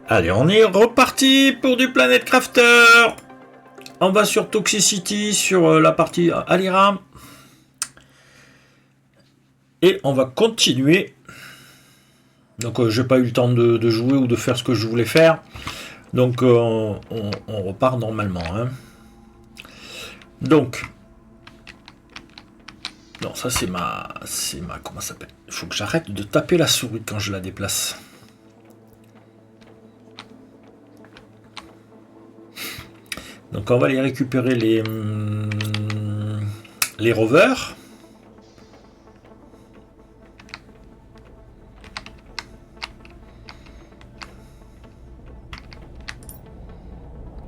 Allez, on est reparti pour du Planet Crafter. On va sur Toxicity, sur la partie Alira. Et on va continuer. Donc j'ai pas eu le temps de jouer ou de faire ce que je voulais faire. Donc on repart normalement. Hein. Donc. Non, ça c'est ma. Comment ça s'appelle? Il faut que j'arrête de taper la souris quand je la déplace. Donc on va aller récupérer les rovers.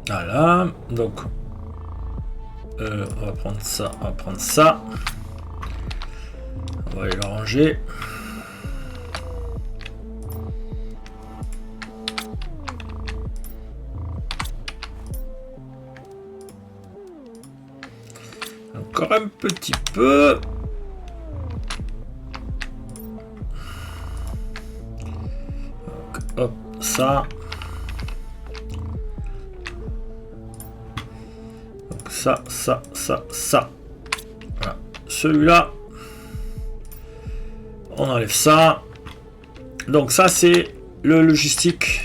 Voilà, donc on va prendre ça, on va prendre ça. On va aller le ranger. Encore un petit peu. Donc, hop, ça. Donc ça. Voilà. Celui-là. On enlève ça. Donc ça c'est le logistique.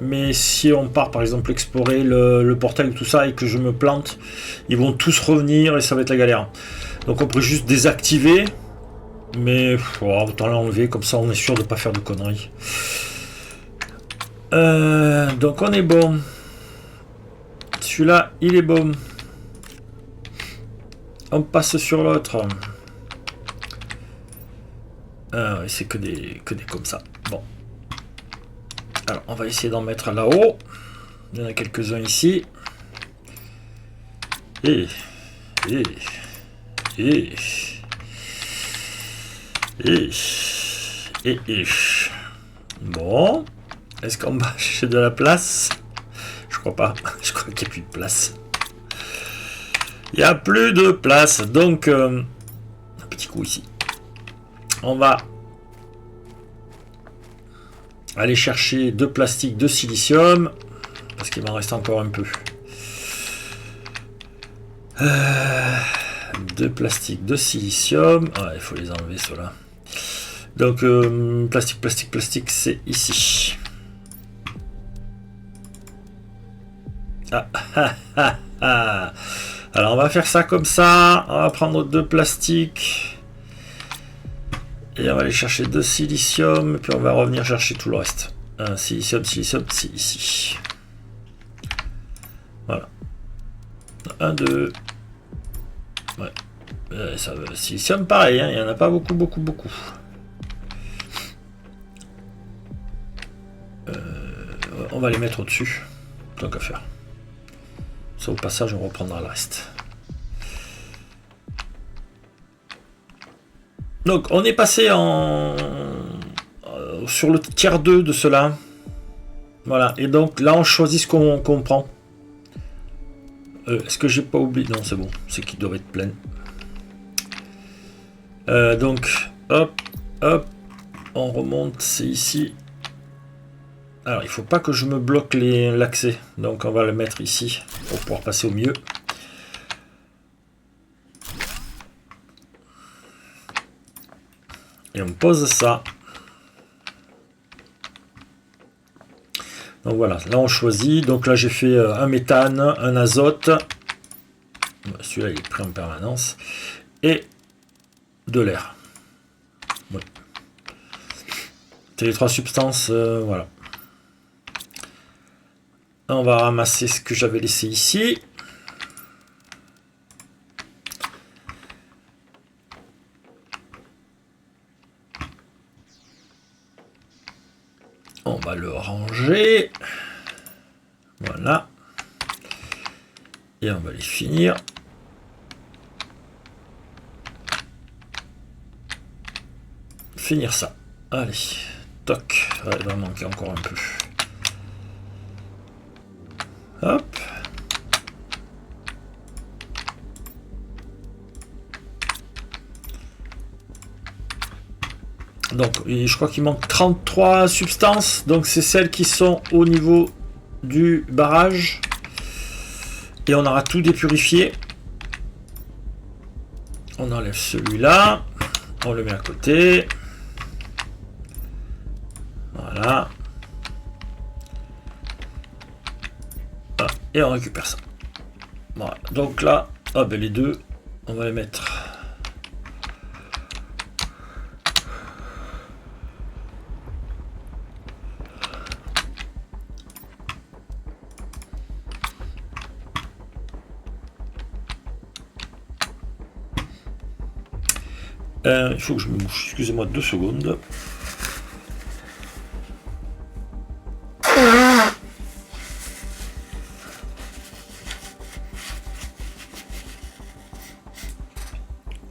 Mais si on part par exemple explorer le portail ou tout ça et que je me plante, ils vont tous revenir et ça va être la galère. Donc on pourrait juste désactiver. Mais autant l'enlever, comme ça on est sûr de ne pas faire de conneries. Donc on est bon. Celui-là, il est bon. On passe sur l'autre. C'est que des comme ça. Bon. Alors, on va essayer d'en mettre là-haut. Il y en a quelques-uns ici. Et. Bon. Est-ce qu'en bas, j'ai de la place? Je crois pas. Je crois qu'il n'y a plus de place. Il n'y a plus de place. Donc, un petit coup ici. On va aller chercher 2 plastiques de silicium. Parce qu'il m'en reste encore un peu. 2 plastiques de silicium. Ah, il faut les enlever, ceux-là. Donc, plastique, c'est ici. Alors, on va faire ça comme ça. On va prendre 2 plastiques. Et on va aller chercher 2 silicium. Puis on va revenir chercher tout le reste. Silicium, c'est ici. Voilà. 1, 2. Ouais. Silicium, pareil. Hein, il n'y en a pas beaucoup. On va les mettre au-dessus. Tant qu'à faire. Ça, au passage, on reprendra le reste. Donc, on est passé sur le tiers 2 de cela. Voilà. Et donc, là, on choisit ce qu'on prend. Est-ce que j'ai pas oublié? Non, c'est bon. C'est qu'il doit être plein. Donc, hop. On remonte. C'est ici. Alors, il faut pas que je me bloque l'accès. Donc, on va le mettre ici pour pouvoir passer au milieu. Et on pose ça. Donc voilà, là on choisit. Donc là j'ai fait un méthane, un azote. Celui-là il est pris en permanence. Et de l'air. Ouais. C'est les 3 substances, voilà. On va ramasser ce que j'avais laissé ici. On va le ranger. Voilà. Et on va les finir. Finir ça. Allez. Toc. Ouais, il va manquer encore un peu. Hop. Donc je crois qu'il manque 33 substances. Donc c'est celles qui sont au niveau du barrage. Et on aura tout dépurifié. On enlève celui-là. On le met à côté. Voilà. Et on récupère ça. Voilà. Donc là, les deux, on va les mettre. Il faut que je me mouche. Excusez-moi 2 secondes.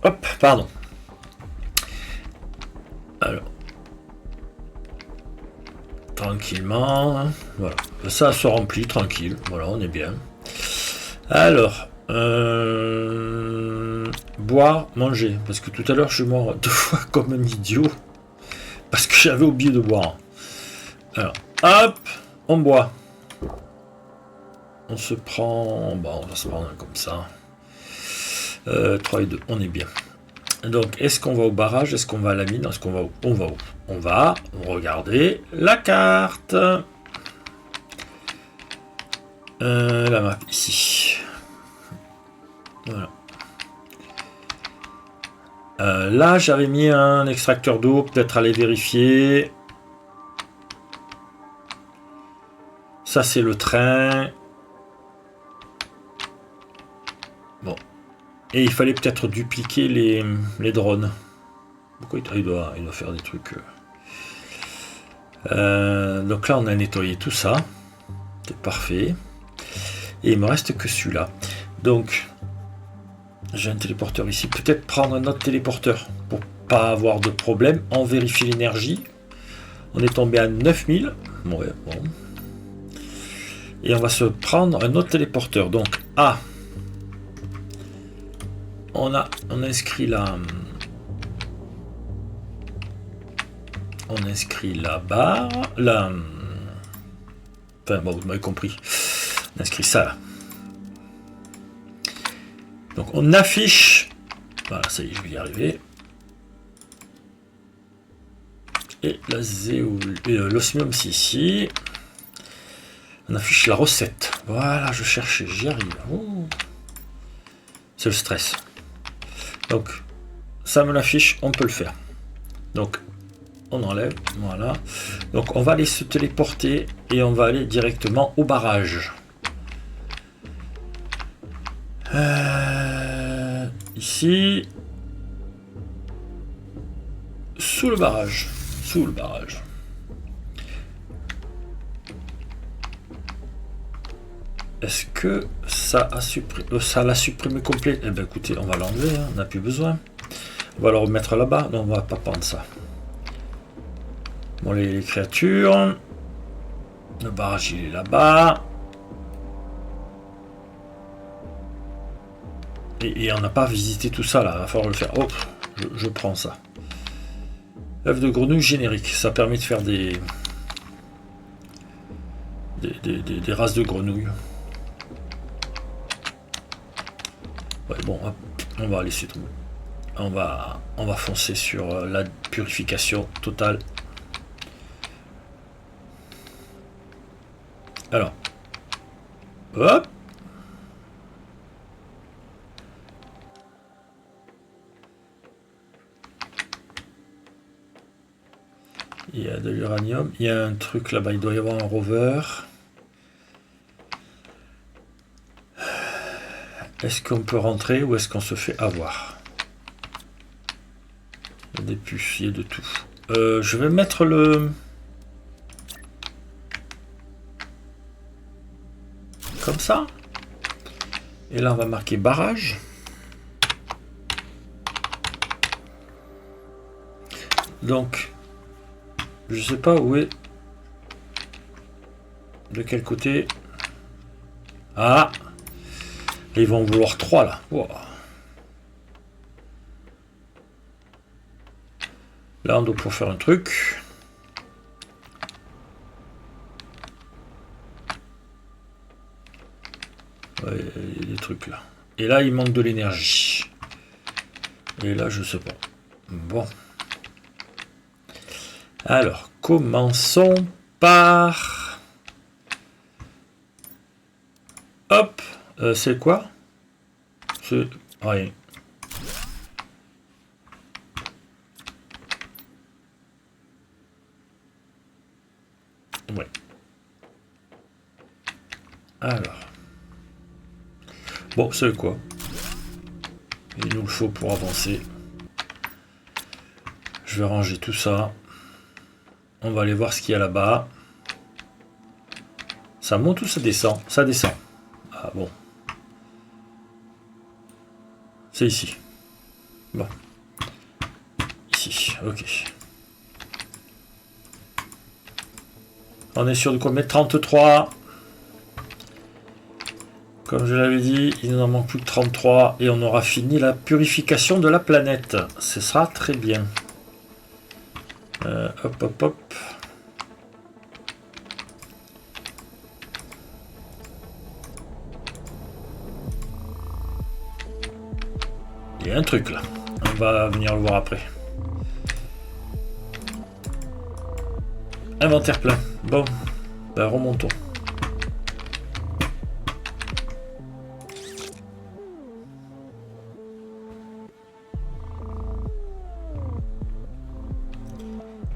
Hop, pardon. Alors. Tranquillement. Voilà. Ça se remplit tranquille. Voilà, on est bien. Alors. Boire, manger. Parce que tout à l'heure, je suis mort 2 fois comme un idiot. Parce que j'avais oublié de boire. Alors, hop, on boit. On se prend... Bon, on va se prendre comme ça. 3 et 2, on est bien. Donc, est-ce qu'on va au barrage? Est-ce qu'on va à la mine? Est-ce qu'on va où? On va où? On va regarder la carte. La map, ici. Voilà. Là, j'avais mis un extracteur d'eau, peut-être aller vérifier. Ça, c'est le train. Bon. Et il fallait peut-être dupliquer les drones. Pourquoi il doit faire des trucs. Donc là, on a nettoyé tout ça. C'est parfait. Et il me reste que celui-là. Donc, j'ai un téléporteur ici. Peut-être prendre un autre téléporteur pour pas avoir de problème. On vérifie l'énergie. On est tombé à 9000. Ouais, bon. Et on va se prendre un autre téléporteur. Donc, A. On inscrit la... On inscrit la barre. Enfin, bon, vous m'avez compris. On inscrit ça là. Donc on affiche, voilà, ça y est, je vais y arriver. Et l'osmium c'est ici. On affiche la recette. Voilà, je cherchais, j'y arrive. Oh. C'est le stress. Donc ça me l'affiche, on peut le faire. Donc on enlève, voilà. Donc on va aller se téléporter et on va aller directement au barrage. Ici, sous le barrage, Est-ce que ça a supprimé, ça l'a supprimé complet? Eh bien écoutez, on va l'enlever, hein, on n'a plus besoin. On va le remettre là-bas. Non, on va pas prendre ça. Bon, les créatures, le barrage il est là-bas. Et on n'a pas visité tout ça là, il va falloir le faire. Oh, je prends ça. Œuf de grenouille générique, ça permet de faire des races de grenouilles. Ouais, bon, hop, on va laisser tomber. On va foncer sur la purification totale. Alors, hop. Il y a de l'uranium. Il y a un truc là-bas. Il doit y avoir un rover. Est-ce qu'on peut rentrer ou est-ce qu'on se fait avoir? Il y a des puces, il y a de tout. Je vais mettre le... Comme ça. Et là, on va marquer barrage. Donc... Je sais pas où est. De quel côté. Ah. Ils vont en vouloir 3 là. Wow. Là, on doit pouvoir faire un truc. Ouais, il y a des trucs là. Et là, il manque de l'énergie. Et là, je sais pas. Bon. Alors, commençons par... Hop. C'est quoi? C'est... Rien. Ouais. Alors. Bon, c'est quoi? Il nous le faut pour avancer. Je vais ranger tout ça. On va aller voir ce qu'il y a là-bas. Ça monte ou ça descend? Ça descend. Ah bon. C'est ici. Bon. Ici, ok. On est sûr de combien? 33. Comme je l'avais dit, il n'en manque plus que 33 et on aura fini la purification de la planète. Ce sera très bien. Hop, hop, hop. Il y a un truc là. On va venir le voir après. Inventaire plein. Bon, ben remontons.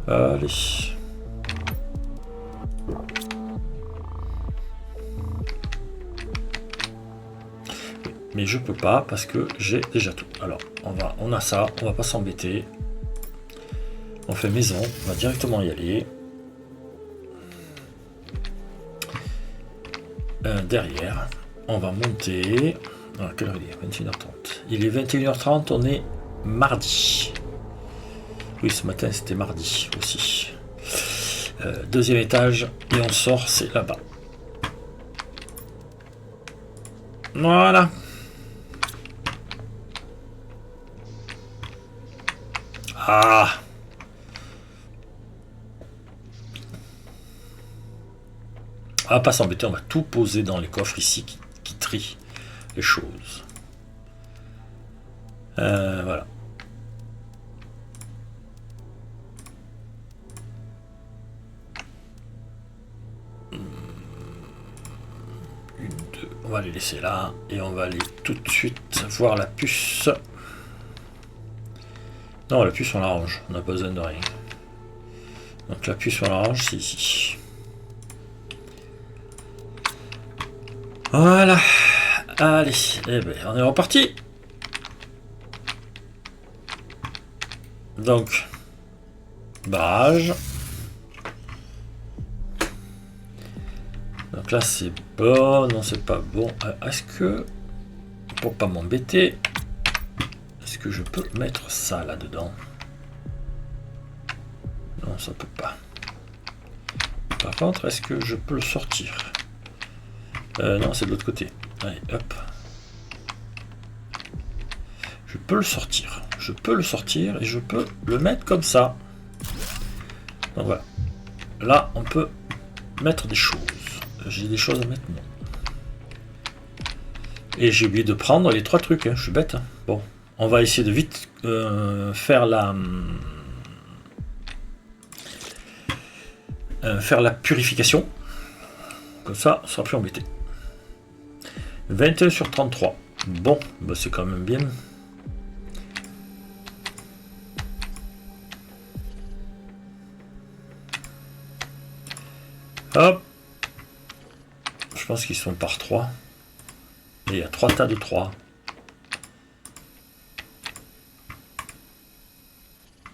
Allez. Mais je peux pas parce que j'ai déjà tout. Alors, on a ça, on va pas s'embêter. On fait maison, on va directement y aller. Derrière, on va monter. Alors, quelle heure il est? 21h30. Il est 21h30, on est mardi. Oui, ce matin c'était mardi aussi. Deuxième étage, et on sort, c'est là-bas. Voilà. Ah. On va pas s'embêter, on va tout poser dans les coffres ici qui trient les choses. Voilà. Une, deux. On va les laisser là et on va aller tout de suite voir la puce. Non, la puce on la range, on n'a pas besoin de rien. Donc la puce on la range, c'est ici. Voilà. Allez, eh ben, on est reparti. Donc, barrage. Donc là c'est bon, non c'est pas bon. Est-ce que, pour pas m'embêter, est-ce que je peux mettre ça là-dedans? Non, ça peut pas. Par contre, est-ce que je peux le sortir? Non, c'est de l'autre côté. Allez, hop. Je peux le sortir. Je peux le sortir et je peux le mettre comme ça. Donc voilà. Là, on peut mettre des choses. J'ai des choses à mettre, non. Et j'ai oublié de prendre les 3 trucs. Hein. Je suis bête. Hein. Bon, on va essayer de vite faire la purification. Comme ça, on sera plus embêté. 21 sur 33. Bon, bah c'est quand même bien. Hop. Je pense qu'ils sont par 3. Et il y a 3 tas de 3.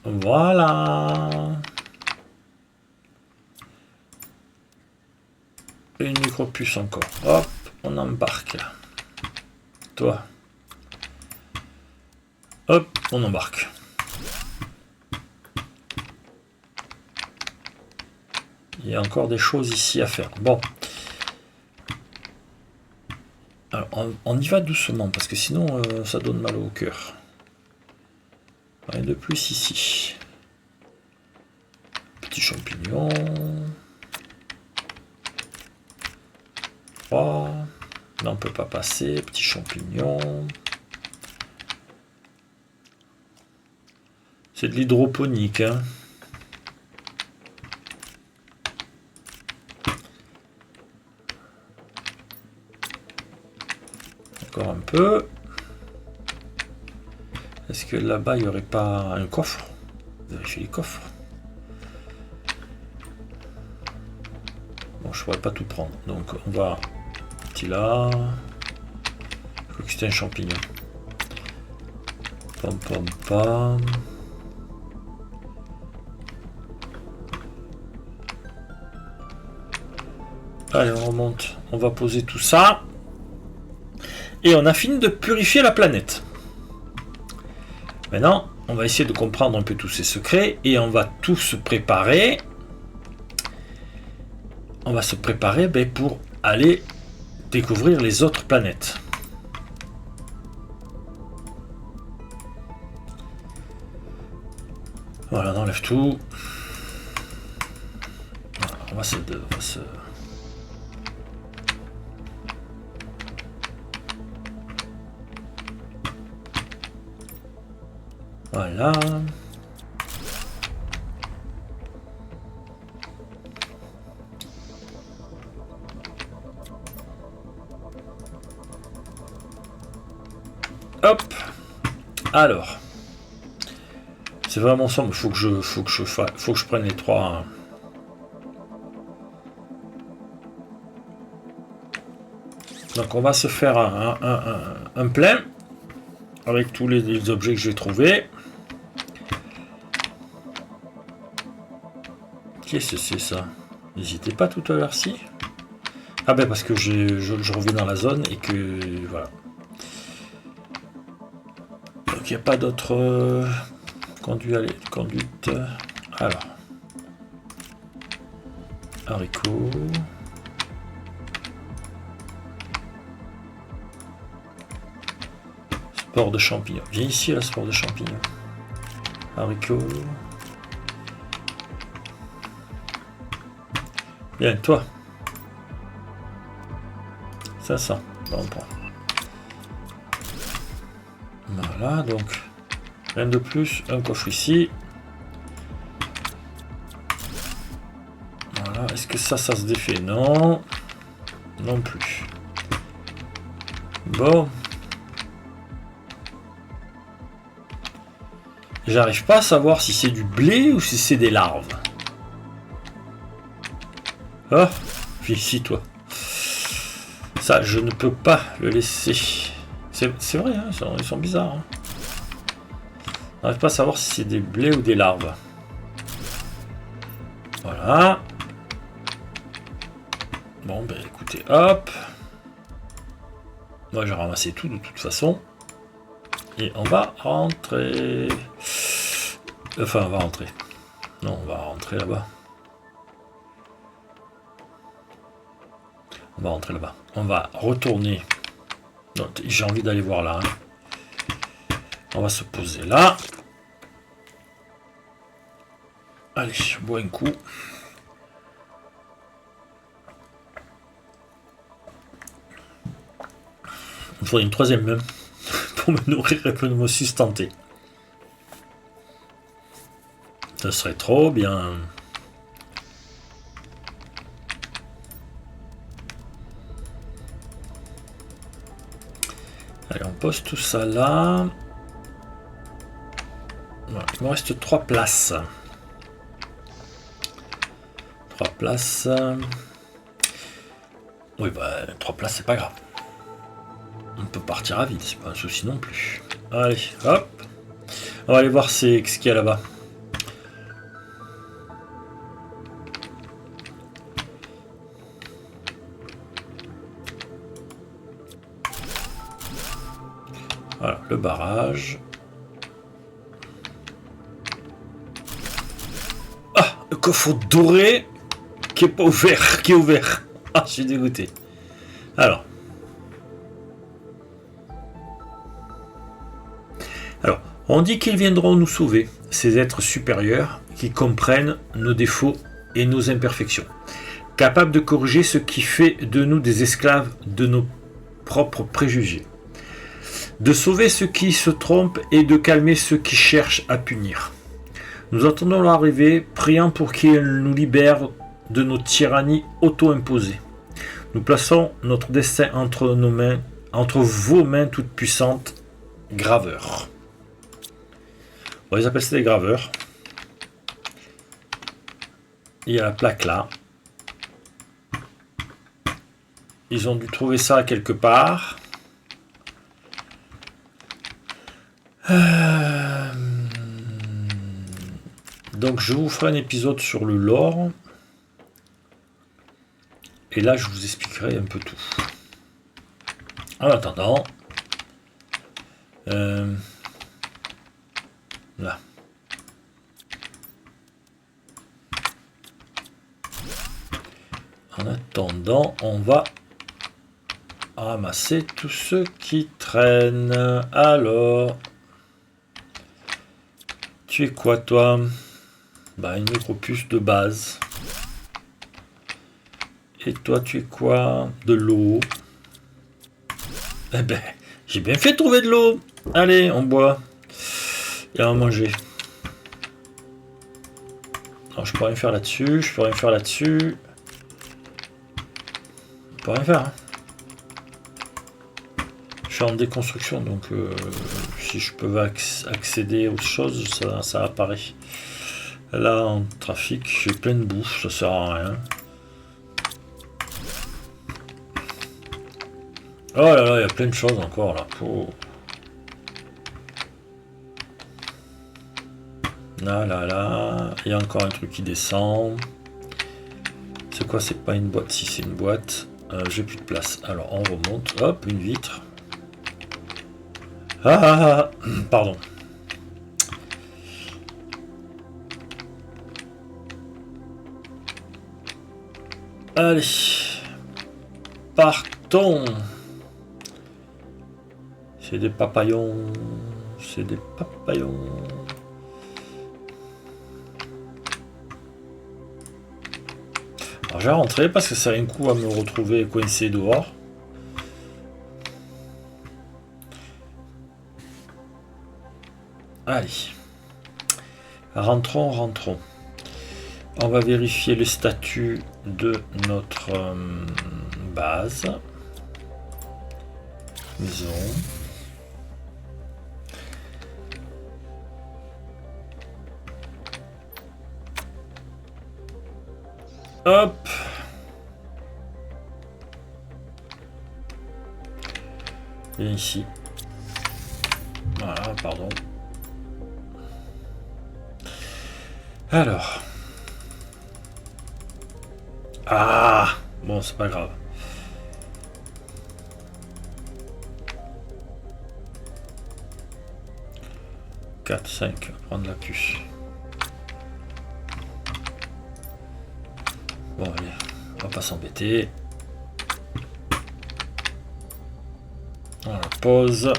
Voilà. Une micro-puce encore. Hop, on embarque. Toi. Hop, on embarque. Il y a encore des choses ici à faire. Bon. Alors, on y va doucement, parce que sinon, ça donne mal au cœur. Rien de plus ici. Petit champignon. 3. Non, on peut pas passer. Petit champignon. C'est de l'hydroponique, hein. Encore un peu. Est-ce que là-bas, il n'y aurait pas un coffre? Vérifier les coffres. Bon, je pourrais pas tout prendre. Donc, on va... Petit là. Je crois que c'était un champignon. Pam, pam, pam. Allez, on remonte. On va poser tout ça. Et on a fini de purifier la planète. Maintenant, on va essayer de comprendre un peu tous ces secrets. Et on va tout se préparer. On va se préparer pour aller découvrir les autres planètes. Voilà, on enlève tout. Voilà, on va se... Voilà. Hop. Alors. C'est vraiment sombre. Faut que je prenne les 3. Donc on va se faire un plein avec tous les objets que j'ai trouvés. Qu'est-ce que c'est ça? N'hésitez pas tout à l'heure si. Ah ben parce que je reviens dans la zone et que voilà. Donc il n'y a pas d'autre conduite. Alors. Haricots. Sport de champignons. Viens ici la sport de champignons. Haricots. Bien, toi. Ça. Bon, on prend. Voilà, donc. Rien de plus. Un coffre ici. Voilà. Est-ce que ça se défait? Non. Non plus. Bon. J'arrive pas à savoir si c'est du blé ou si c'est des larves. Oh, viens ici toi. Ça, je ne peux pas le laisser. C'est vrai, hein, ils sont bizarres. Hein. On n'arrive pas à savoir si c'est des blés ou des larves. Voilà. Bon, ben écoutez, hop. Moi, j'ai ramassé tout de toute façon. Et on va rentrer. Enfin, on va rentrer. Non, on va rentrer là-bas. On va rentrer là-bas. On va retourner. J'ai envie d'aller voir là. Hein. On va se poser là. Allez, je bois un coup. Il faudrait une troisième même pour me nourrir et pour me sustenter. Ce serait trop bien. Allez, on pose tout ça là. Voilà, il me reste 3 places. 3 places. Oui, bah, 3 places, c'est pas grave. On peut partir à vide, c'est pas un souci non plus. Allez, hop. On va aller voir ce qu'il y a là-bas. Voilà, le barrage. Ah, le coffre doré qui est pas ouvert, qui est ouvert. Ah, je suis dégoûté. Alors, on dit qu'ils viendront nous sauver, ces êtres supérieurs qui comprennent nos défauts et nos imperfections, capables de corriger ce qui fait de nous des esclaves de nos propres préjugés, de sauver ceux qui se trompent et de calmer ceux qui cherchent à punir. Nous attendons l'arrivée, priant pour qu'il nous libère de nos tyrannies auto-imposées. Nous plaçons notre destin entre nos mains, entre vos mains toutes puissantes, graveurs. On les appelle ça des graveurs. Il y a la plaque là. Ils ont dû trouver ça quelque part. Donc je vous ferai un épisode sur le lore. Et là je vous expliquerai un peu tout. En attendant. Là. En attendant, on va ramasser tout ce qui traîne. Alors, tu es quoi toi? Bah, une micropuce de base. Et toi, tu es quoi? De l'eau. Eh ben, j'ai bien fait de trouver de l'eau. Allez, on boit. Et on va manger. Alors, je peux rien faire là-dessus. Je peux rien faire là-dessus. Je peux rien faire. Hein. Je suis en déconstruction, donc si je peux accéder aux choses, ça apparaît. Là, en trafic, j'ai plein de bouffe, ça sert à rien. Oh là là, il y a plein de choses encore là. Oh. Là, là, là. Il y a encore un truc qui descend. C'est quoi? C'est pas une boîte. Si, c'est une boîte. J'ai plus de place. Alors, on remonte. Hop, une vitre. Ah, pardon. Allez. Partons. C'est des papayons. C'est des papayons. Alors je vais rentrer parce que ça a un coup à me retrouver coincé dehors. Allez. Rentrons, rentrons. On va vérifier le statut de notre base. Maison. Hop. Et ici. Voilà, pardon. Alors. Ah, bon, c'est pas grave. « 4, 5, prendre la puce. » Bon, allez, on va pas s'embêter. On la pose.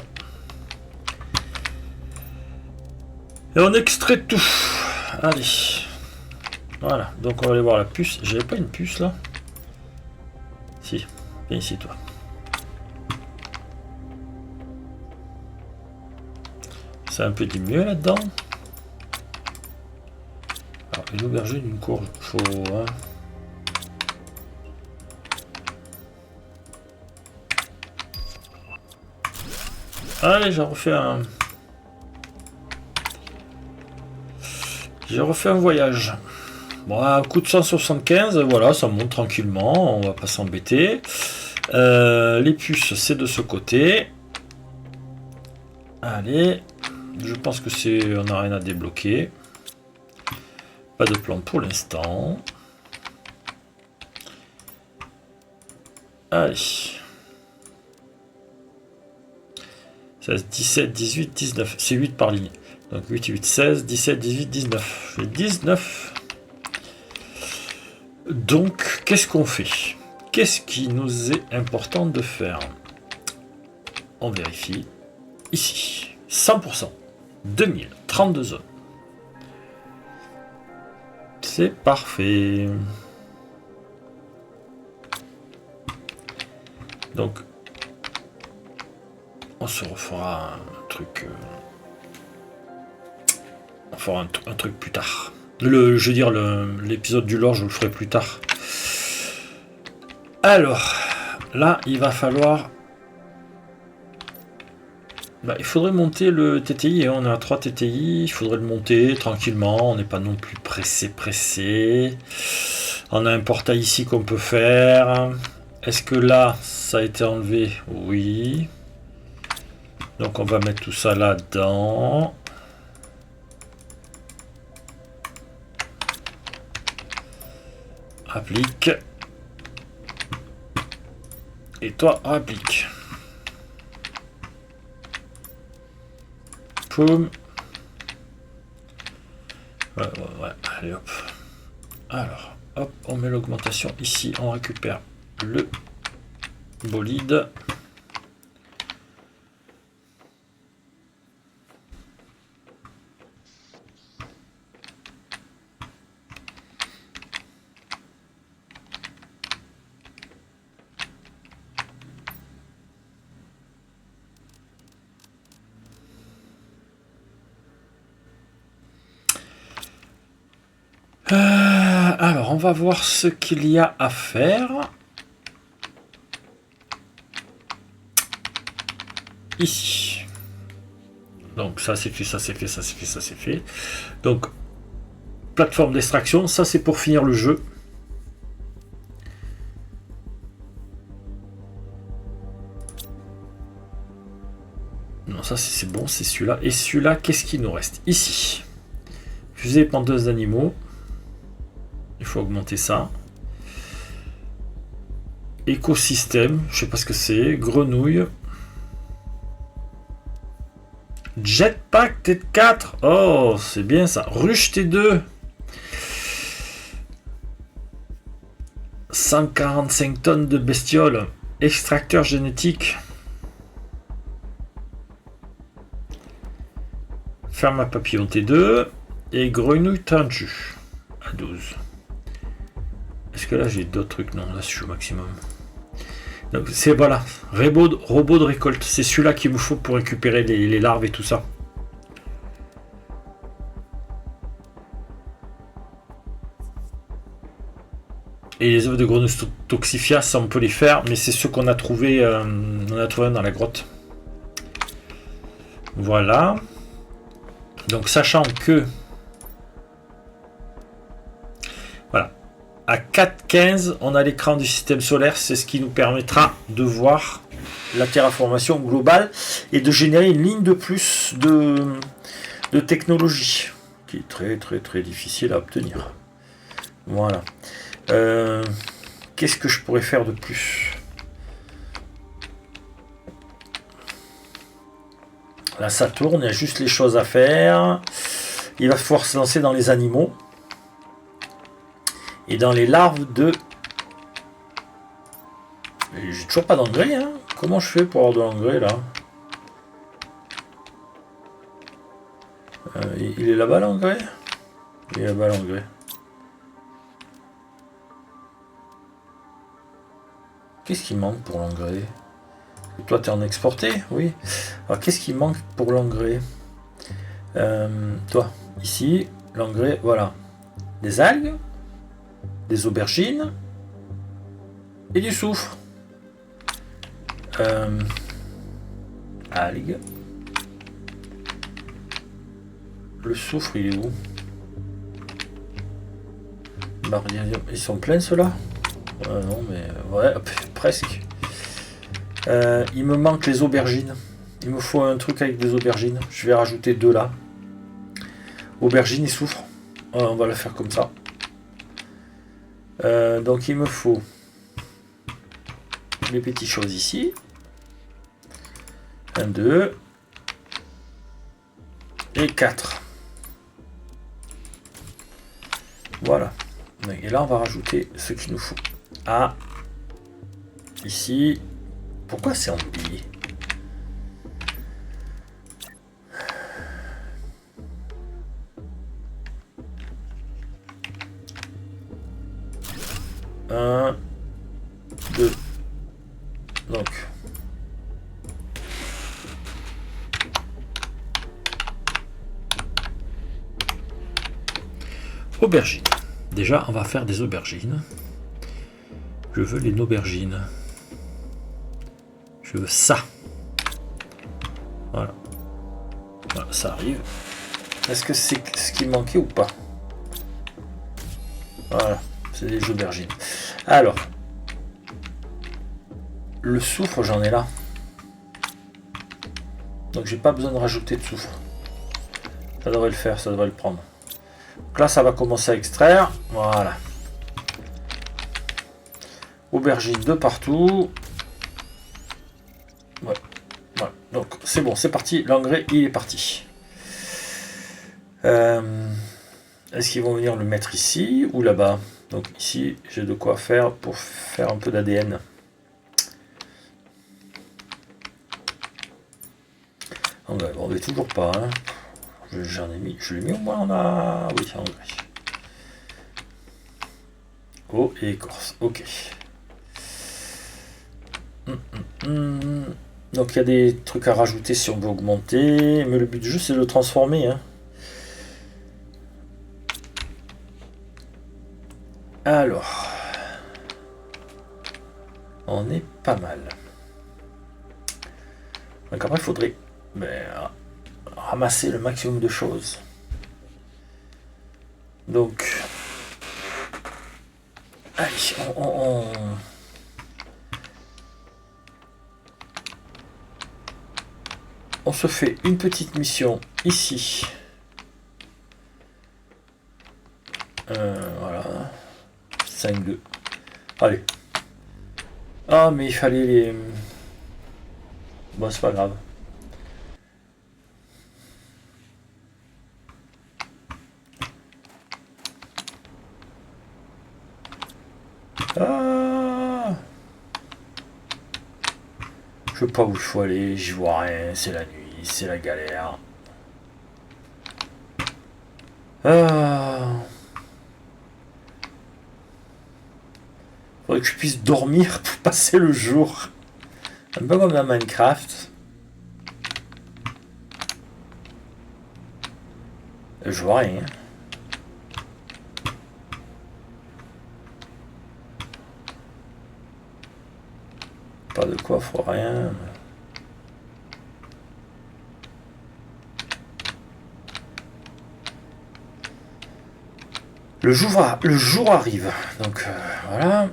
Et on extrait tout. Allez. Voilà, donc on va aller voir la puce. J'avais pas une puce là? Si, viens ici toi. C'est un peu du mieux là-dedans. Alors, une aubergine, une courge, faut... Hein. Allez, j'ai refait un... J'ai refait un voyage. Bon, un coup de 175, voilà, ça monte tranquillement, on va pas s'embêter. Les puces, c'est de ce côté. Allez, je pense que c'est... On n'a rien à débloquer. Pas de plan pour l'instant. Allez. 16, 17, 18, 19. C'est 8 par ligne. Donc 8, 8, 16, 17, 18, 19. J'ai 19. Donc, qu'est-ce qu'on fait? Qu'est-ce qui nous est important de faire? On vérifie. Ici, 100%. 2000, 32 zones. C'est parfait. Donc, on se refera un truc. On fera un truc plus tard. Je veux dire, l'épisode du lore, je le ferai plus tard. Alors, là, il va falloir... il faudrait monter le TTI. On est à 3 TTI. Il faudrait le monter tranquillement. On n'est pas non plus pressé. On a un portail ici qu'on peut faire. Est-ce que là, ça a été enlevé? Oui. Donc, on va mettre tout ça là-dedans. Applique. Et toi, applique. Poum. Ouais. Allez hop. Alors, hop, on met l'augmentation ici. On récupère le bolide. Alors, on va voir ce qu'il y a à faire. Ici. Donc, ça c'est fait, ça c'est fait, ça c'est fait, ça c'est fait. Donc, plateforme d'extraction, ça c'est pour finir le jeu. Non, ça c'est bon, c'est celui-là. Et celui-là, qu'est-ce qu'il nous reste? Ici. Fusée pendeuse d'animaux. Il faut augmenter ça. Écosystème, je sais pas ce que c'est. Grenouille. Jetpack T4. Oh, c'est bien ça. Ruche T2. 145 tonnes de bestioles. Extracteur génétique. Ferme à papillon T2. Et grenouille tendue. À 12. Est-ce que là j'ai d'autres trucs? Non, là je suis au maximum. Donc c'est voilà, robot de récolte. C'est celui-là qu'il vous faut pour récupérer les larves et tout ça. Et les œufs de grenouille toxifia, ça on peut les faire, mais c'est ceux qu'on a trouvé, on a trouvé dans la grotte. Voilà. Donc sachant que voilà. À 4.15, on a l'écran du système solaire, c'est ce qui nous permettra de voir la terraformation globale et de générer une ligne de plus de technologie, qui est très difficile à obtenir. Voilà. Qu'est-ce que je pourrais faire de plus? Là, ça tourne, il y a juste les choses à faire. Il va falloir se lancer dans les animaux. Et dans les larves de... J'ai toujours pas d'engrais, hein. Comment je fais pour avoir de l'engrais, là? Il est là-bas, l'engrais? Il est là-bas, l'engrais. Qu'est-ce qui manque pour l'engrais? Toi, tu es en exporté? Oui. Alors, qu'est-ce qui manque pour l'engrais? Toi, ici, l'engrais, voilà. Des algues, des aubergines et du soufre. Algues. Le soufre, il est où? Ils sont pleins, ceux-là? Non, mais... ouais, presque. Il me manque les aubergines. Il me faut un truc avec des aubergines. Je vais rajouter 2 là. Aubergines et soufre. On va le faire comme ça. Donc il me faut les petites choses ici. 1, 2 et 4. Voilà. Et là on va rajouter ce qu'il nous faut. Ah, ici. Pourquoi c'est embillé? 1, 2. Donc. Aubergines. Déjà, on va faire des aubergines. Je veux les aubergines. Je veux ça. Voilà. Voilà, ça arrive. Est-ce que c'est ce qui manquait ou pas? Voilà, c'est des aubergines. Alors, le soufre, j'en ai là. Donc j'ai pas besoin de rajouter de soufre. Ça devrait le faire, ça devrait le prendre. Donc là, ça va commencer à extraire. Voilà. Aubergines de partout. Ouais. Voilà. Donc c'est bon, c'est parti. L'engrais, il est parti. Est-ce qu'ils vont venir le mettre ici ou là-bas? Donc ici, j'ai de quoi faire pour faire un peu d'ADN. On ne toujours pas. Hein. J'en ai mis. Je l'ai mis au moins. On a. Oui, engrais. Oh, et écorce. Ok. Donc il y a des trucs à rajouter si on veut augmenter. Mais le but du jeu, c'est de le transformer. Hein. Alors, on est pas mal. Donc après, il faudrait ramasser le maximum de choses. Donc, allez, on se fait une petite mission ici. Voilà. 5-2. Allez. Ah, mais il fallait les... Bon, c'est pas grave. Ah, je sais pas où il faut aller, j'y vois rien, c'est la nuit, c'est la galère. Ah. Faudrait que je puisse dormir pour passer le jour. Un peu comme dans Minecraft. Je vois rien. Pas de coffre, rien. Le jour arrive. Donc voilà.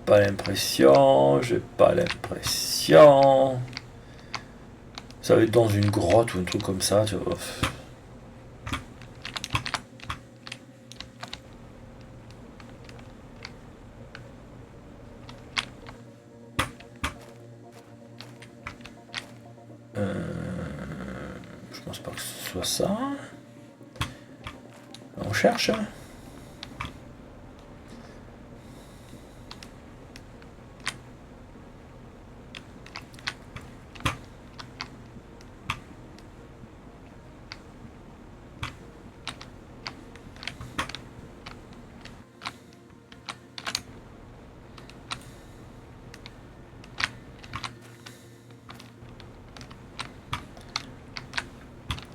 Pas l'impression, j'ai pas l'impression. Ça va être dans une grotte ou un truc comme ça, tu vois. Je pense pas que ce soit ça. On cherche.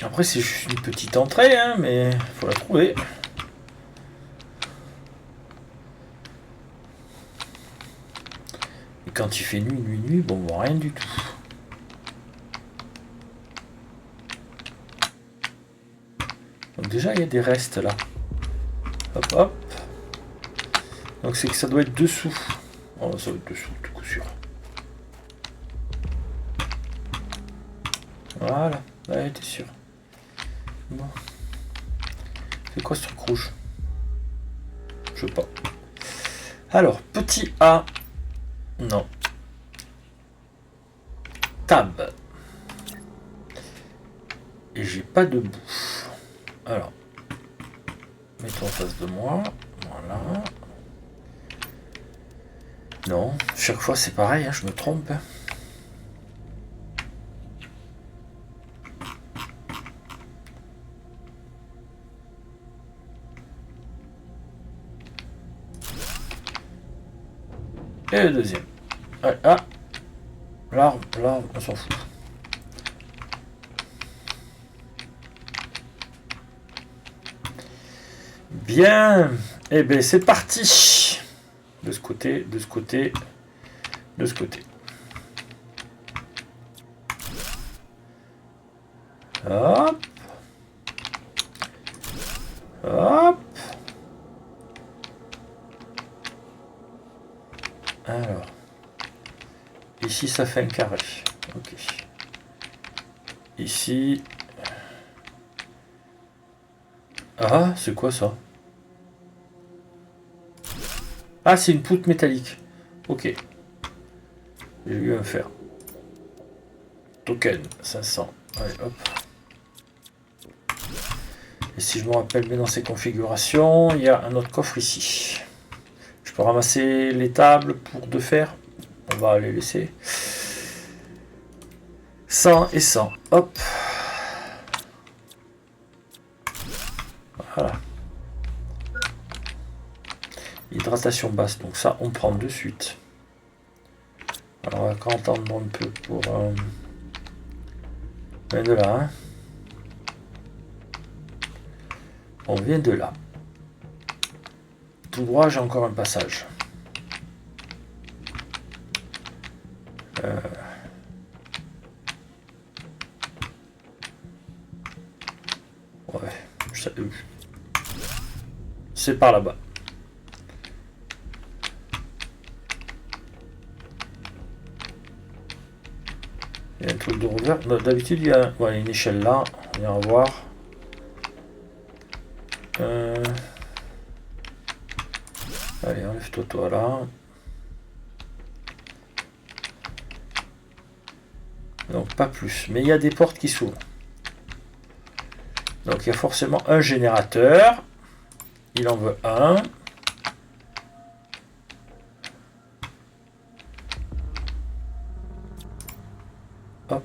Après, c'est juste une petite entrée, hein, mais faut la trouver. Et quand il fait nuit, bon, on voit rien du tout. Donc déjà, il y a des restes là. Hop, hop. Donc c'est que ça doit être dessous. Oh, ça doit être dessous, tout coup sûr. Voilà, ouais, t'es sûr. Bon. C'est quoi ce truc rouge? Je sais pas. Alors, petit A. Non. Tab. Et j'ai pas de bouche. Alors. Mettons en face de moi. Voilà. Non. Chaque fois c'est pareil, hein, je me trompe. Et le deuxième. Allez, ah. L'arbre, on s'en fout. Bien. Eh bien, c'est parti. De ce côté, de ce côté, de ce côté. Hop. Hop. Alors. Ici, ça fait un carré. Ok. Ici. Ah, c'est quoi ça? Ah, c'est une poutre métallique. Ok. J'ai eu un fer. Token, 500. Allez, hop. Et si je me rappelle bien dans ces configurations, il y a un autre coffre ici. Je peux ramasser les tables pour 2 fers. On va les laisser. 100 et 100. Hop. Voilà. Hydratation basse. Donc ça, on prend de suite. Alors, on va quand entendre un peu pour... On vient de là. Hein. On vient de là. Tout droit, j'ai encore un passage. Ouais. C'est par là-bas. Il y a un truc de revers. D'habitude, il y a ouais, une échelle là. On va voir. Allez, enlève-toi toi là. Donc pas plus. Mais il y a des portes qui s'ouvrent. Donc il y a forcément un générateur. Il en veut un. Hop.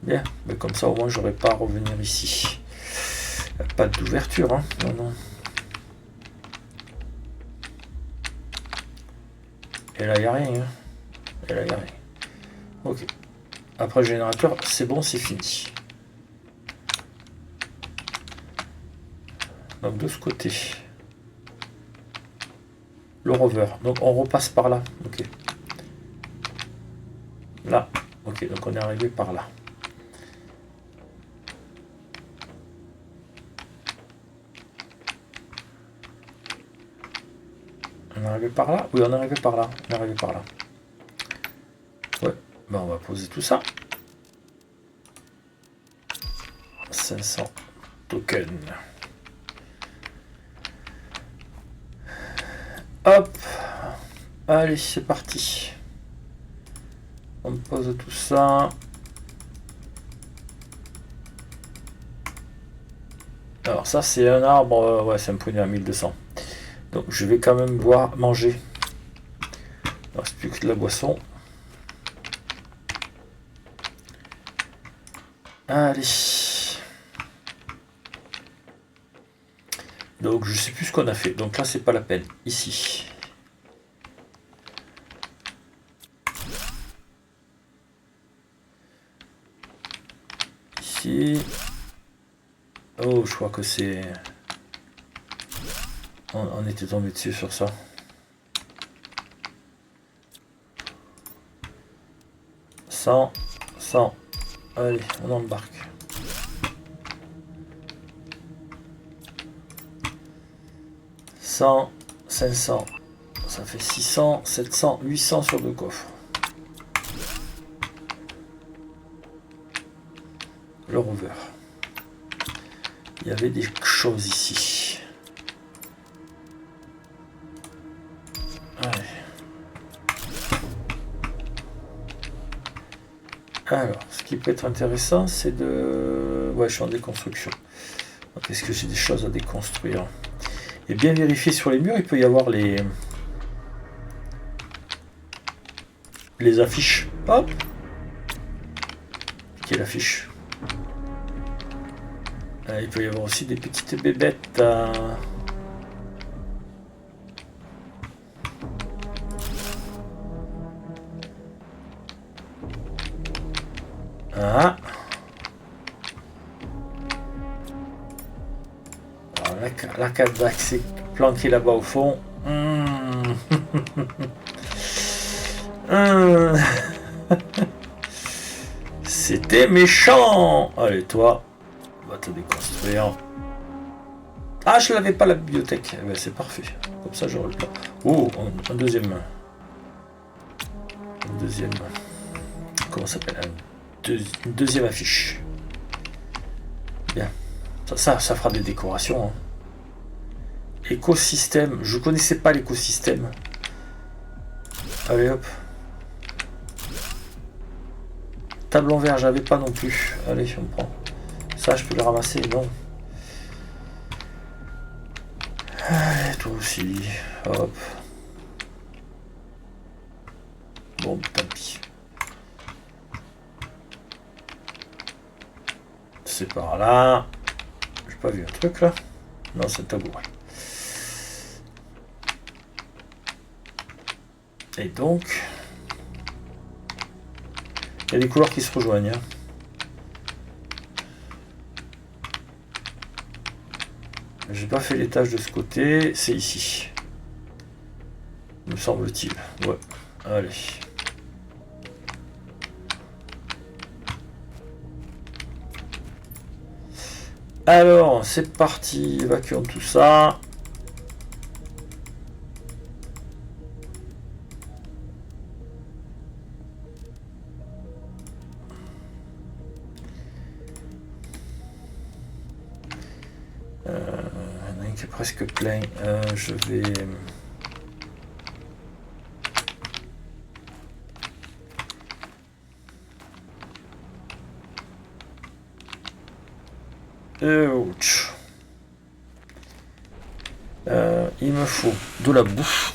Bien, mais comme ça au moins j'aurais pas à revenir ici. Pas d'ouverture, hein. Non, non. Et là il n'y a rien. Hein. Et là il n'y a rien. Ok. Après le générateur, c'est bon, c'est fini. Donc de ce côté. Le rover. Donc on repasse par là. Ok. Là. Ok, donc on est arrivé par là. On est arrivé par là? Oui, on est arrivé par là. On est arrivé par là. Ouais. Ben, on va poser tout ça. 500 tokens. Hop. Allez, c'est parti. On pose tout ça. Alors ça, c'est un arbre. Ouais, c'est un poignet à 1200. Donc je vais quand même boire, manger. Il ne reste plus que de la boisson. Allez. Donc je sais plus ce qu'on a fait. Donc là c'est pas la peine. Ici. Ici. Oh, je crois que c'est... On était tombé dessus sur ça. Cent. Allez, on embarque. $100, 500, ça fait 600, 700, 800 sur 2 coffres. Le rover. Il y avait des choses ici. Allez. Alors, ce qui peut être intéressant, c'est de... Ouais, je suis en déconstruction. Donc, est-ce que j'ai des choses à déconstruire? Et bien vérifier sur les murs, il peut y avoir les affiches. Hop. Qui est l'affiche? Il peut y avoir aussi des petites bébêtes. Ah. L'arcade d'accès planqué là-bas au fond. C'était méchant. Allez, toi, on va te déconstruire. Ah, je l'avais pas la bibliothèque. Eh ben, c'est parfait. Comme ça, j'aurai le plan. Oh, un deuxième. Un deuxième. Comment ça s'appelle? Une deuxième affiche. Bien. Ça fera des décorations. Hein. Écosystème. Je connaissais pas l'écosystème. Allez hop. Tableau vert, j'avais pas non plus. Allez, on prend. Ça, je peux le ramasser, non. Allez, toi aussi. Hop. Bon, tant pis. C'est par là. J'ai pas vu un truc là. Non, c'est tabouret. Et donc, il y a des couleurs qui se rejoignent. Hein. J'ai pas fait les tâches de ce côté, c'est ici. Me semble-t-il. Ouais. Allez. Alors, c'est parti. Évacuons tout ça. Qui est presque plein. Je vais... Ouch. Il me faut de la bouffe.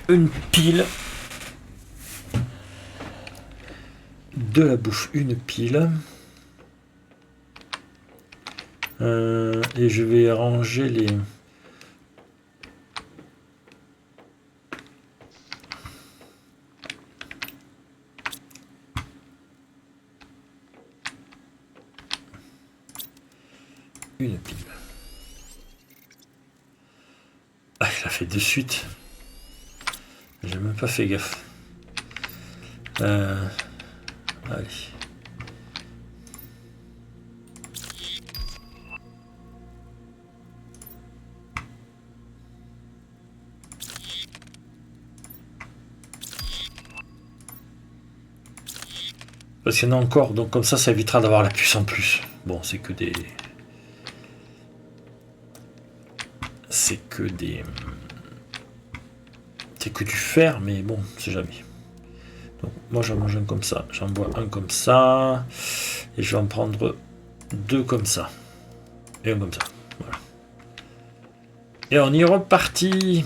Une pile. De la bouffe, une pile. Et je vais ranger les... Une pile. Ah, il a fait de suite. J'ai même pas fait gaffe. Allez. Parce qu'il y en a encore, donc comme ça évitera d'avoir la puce en plus. Bon, c'est que des... C'est que des... C'est que du fer, mais bon, c'est jamais. Donc moi j'en mange un comme ça, j'en bois un comme ça, et je vais en prendre deux comme ça. Et un comme ça. Voilà. Et on y est reparti.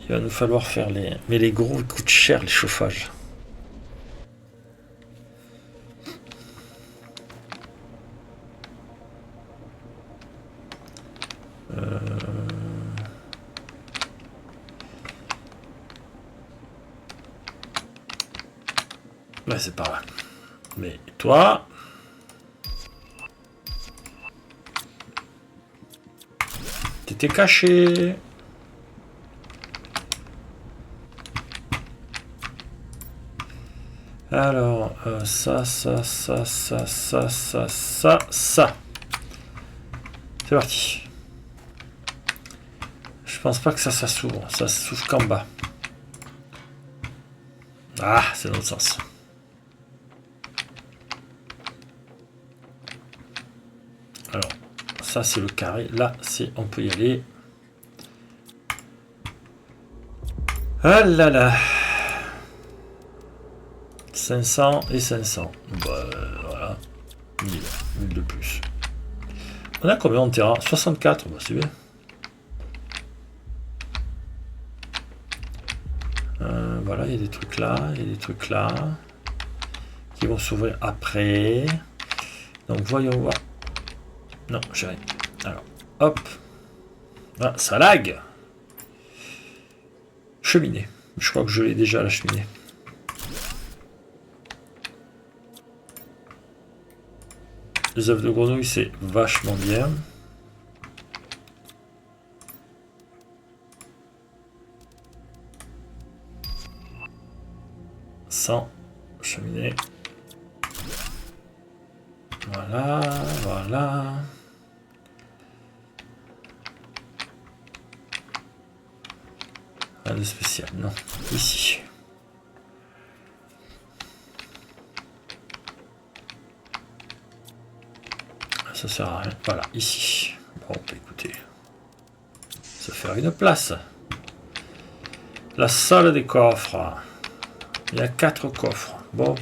Il va nous falloir faire les... Mais les gros ils coûtent cher les chauffages. Ouais, c'est par là. Mais toi... T'étais caché. Alors, ça. C'est parti. Je pense pas que ça s'ouvre. Ça s'ouvre qu'en bas. Ah, c'est dans l'autre sens. Alors, ça c'est le carré. Là, on peut y aller. Ah là là. 500 et 500. Bah, voilà. 1000 de plus. On a combien en terrain? 64. Bah, c'est bien. Voilà, il y a des trucs là, il y a des trucs là. qui vont s'ouvrir après. Donc voyons voir. Non, j'ai rien. Alors, hop. Ah, ça lag. Cheminée. Je crois que je l'ai déjà, la cheminée. Les œufs de grenouille, c'est vachement bien. Sans cheminée. Voilà, voilà. Rien de spécial, non. Ici. Ça sert à rien. Voilà, ici. Bon, bah, écoutez. Ça fait une place. La salle des coffres. Il y a 4 coffres. Bon.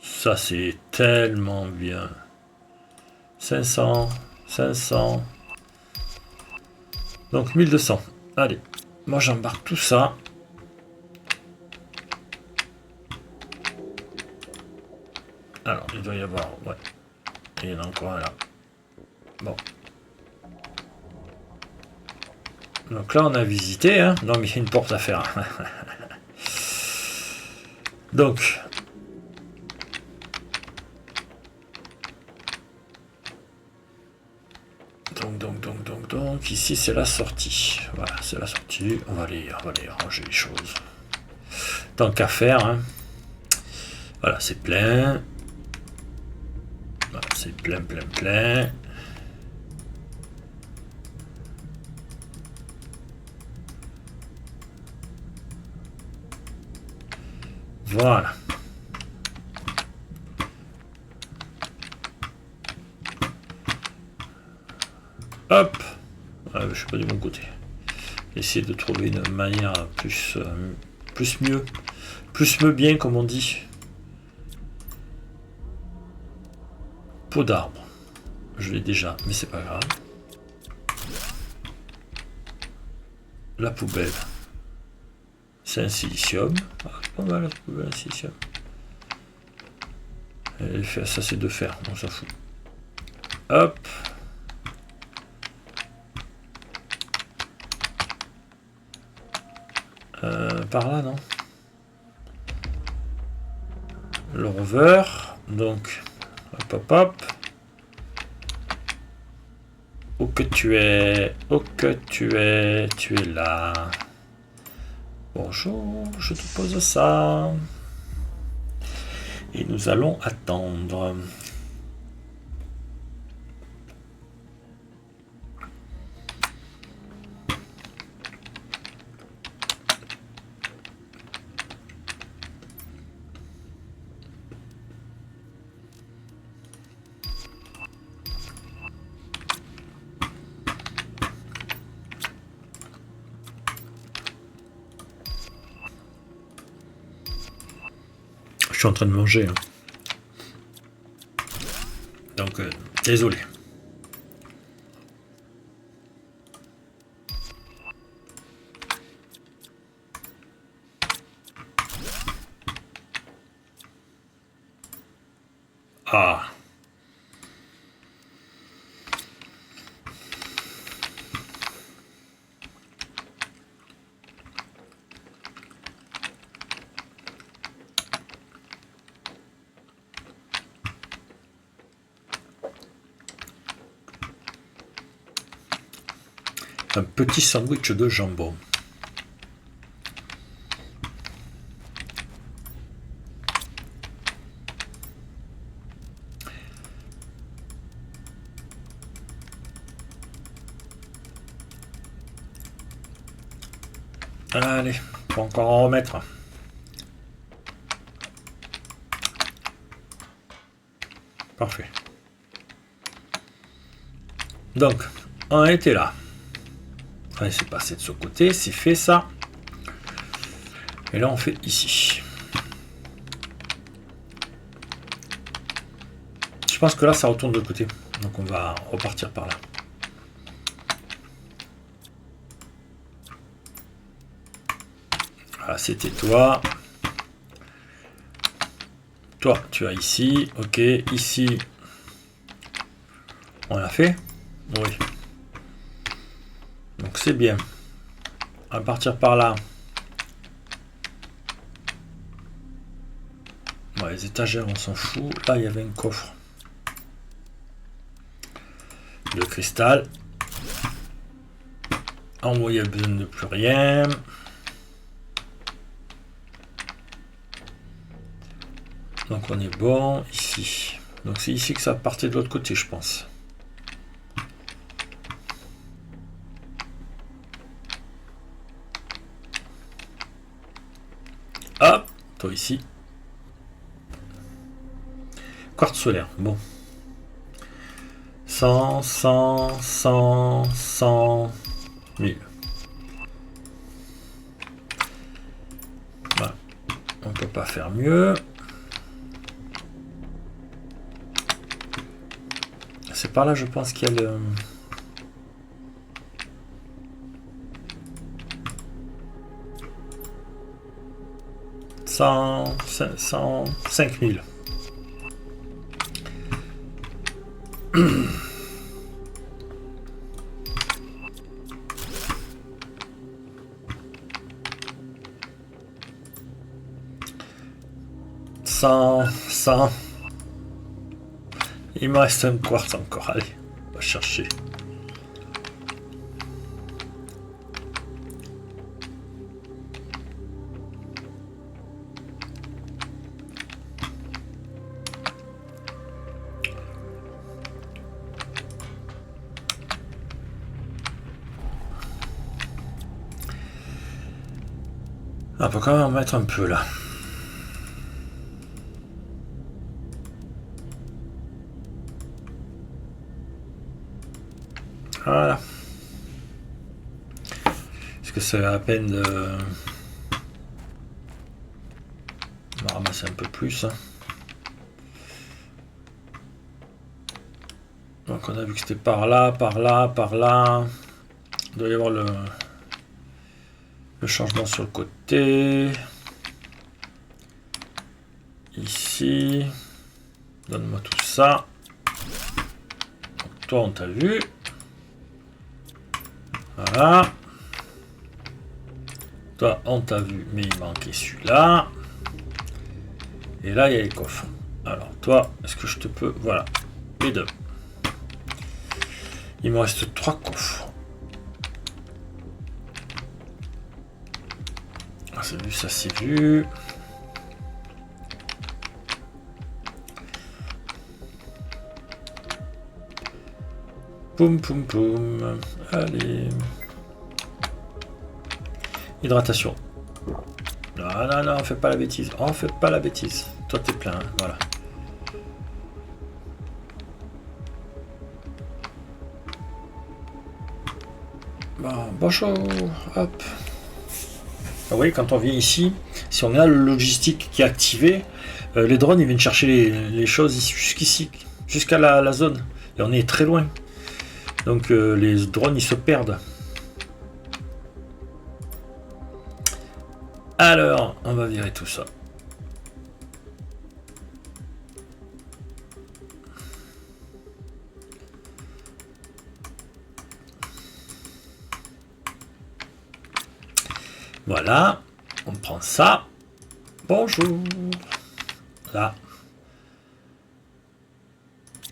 Ça, c'est tellement bien. 500. 500. Donc 1200. Allez. Moi, j'embarque tout ça. Alors, il doit y avoir... Ouais. Il y en a encore un là. Bon. Donc là, on a visité. Hein. Non, mais il y a une porte à faire. Donc... Donc, ici, c'est la sortie. Voilà, c'est la sortie. On va aller ranger les choses. Tant qu'à faire. Hein. Voilà, c'est plein. Voilà, c'est plein. Voilà. Hop. Je suis pas du bon côté. Essayer de trouver une manière plus mieux bien, comme on dit. Peau d'arbre. Je l'ai déjà, mais c'est pas grave. La poubelle. C'est un silicium. Ah, c'est pas mal la poubelle, un silicium. Et ça, c'est de fer, on s'en fout. Hop. Par là, non? Le rover. Donc, hop. Où que tu es? Tu es là. Bonjour, je te pose ça. Et nous allons attendre. Je suis en train de manger. Hein. Donc, désolé. Ah. Un petit sandwich de jambon. Allez, faut encore en remettre. Parfait. Donc, on a été là. Allez, c'est passé de ce côté, c'est fait ça. Et là, on fait ici. Je pense que là, ça retourne de l'autre côté. Donc, on va repartir par là. Voilà, c'était toi. Toi, tu as ici. Ok, ici. On l'a fait? Oui. Donc c'est bien. On va partir par là. Ouais, les étagères, on s'en fout. Là, il y avait un coffre de cristal. En haut, il n'y a besoin de plus rien. Donc on est bon ici. Donc c'est ici que ça partait de l'autre côté, je pense. Hop, toi ici. Quartz solaire, bon. 100, 100, 100, 100, 1000. Voilà. On peut pas faire mieux. C'est par là, je pense qu'il y a le... 100, 500, 5000. Il me reste un quartz encore. Allez, on va chercher. On peut quand même en mettre un peu là. Voilà. Est-ce que ça va la peine de... On va ramasser un peu plus. Donc on a vu que c'était par là, par là, par là. Il doit y avoir le changement sur le côté. Ici. Donne-moi tout ça. Donc, toi on t'a vu. Voilà. Toi, on t'a vu, mais il manquait celui-là. Et là, il y a les coffres. Alors, toi, est-ce que je te peux... Voilà, les deux. Il me reste 3 coffres. Ah, c'est vu, ça c'est vu. Poum, poum, poum. Allez. Hydratation. Non, non, non, on fait pas la bêtise. On fait pas la bêtise. Toi, t'es plein, hein, voilà. Bon, bonjour. Hop. Vous voyez, quand on vient ici, si on a le logistique qui est activé, les drones, ils viennent chercher les choses jusqu'ici, jusqu'à la zone. Et on est très loin. Donc, les drones, ils se perdent. Alors, on va virer tout ça. Voilà, on prend ça. Bonjour. Là.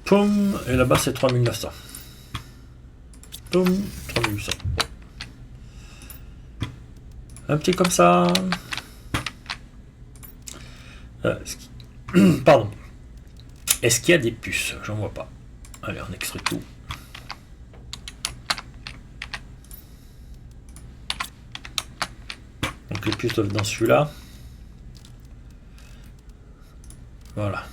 Poum. Et là-bas, c'est 3900. Poum. 3800. Un petit comme ça. Pardon. Est-ce qu'il y a des puces? J'en vois pas. Allez, on extrait tout. Donc les puces doivent être dans celui-là. Voilà.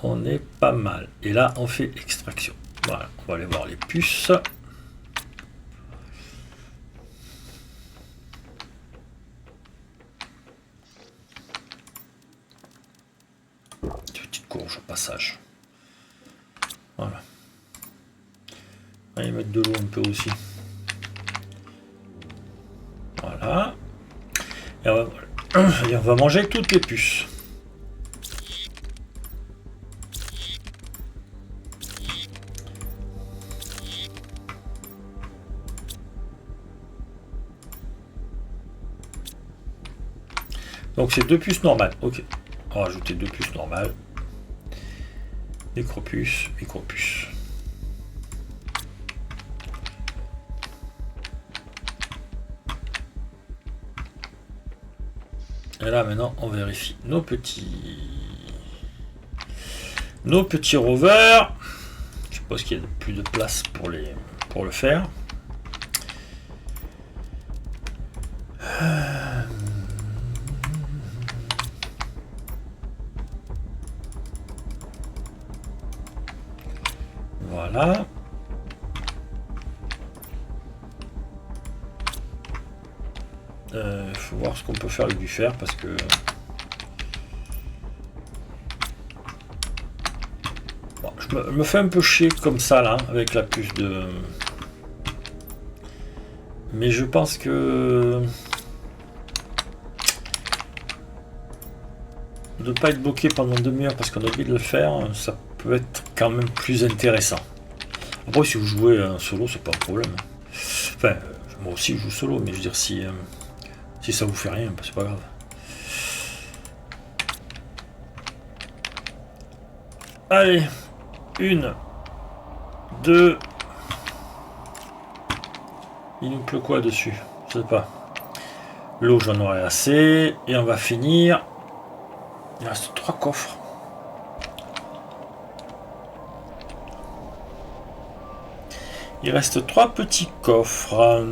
On est pas mal. Et là, on fait extraction. Voilà, on va aller voir les puces. Petite courge au passage. Voilà. Allez mettre de l'eau un peu aussi. Voilà. Et on va manger toutes les puces. Donc c'est 2 puces normales. Ok. On va rajouter 2 puces normales. Micropuces, micropuces. Et là maintenant on vérifie nos petits rovers. Je suppose qu'il y a plus de place pour le faire. Voilà. Faut voir ce qu'on peut faire avec du fer parce que bon, je me fais un peu chier comme ça là avec la puce de, mais je pense que de ne pas être bloqué pendant demi-heure parce qu'on a oublié de le faire, ça peut être quand même plus intéressant. Après si vous jouez un solo c'est pas un problème. Enfin moi aussi je joue solo, mais je veux dire si ça vous fait rien, c'est pas grave. Allez, 1, 2. Il nous pleut quoi dessus? Je sais pas. L'eau j'en aurai assez. Et on va finir. Il reste 3 coffres. Il reste 3 petits coffres.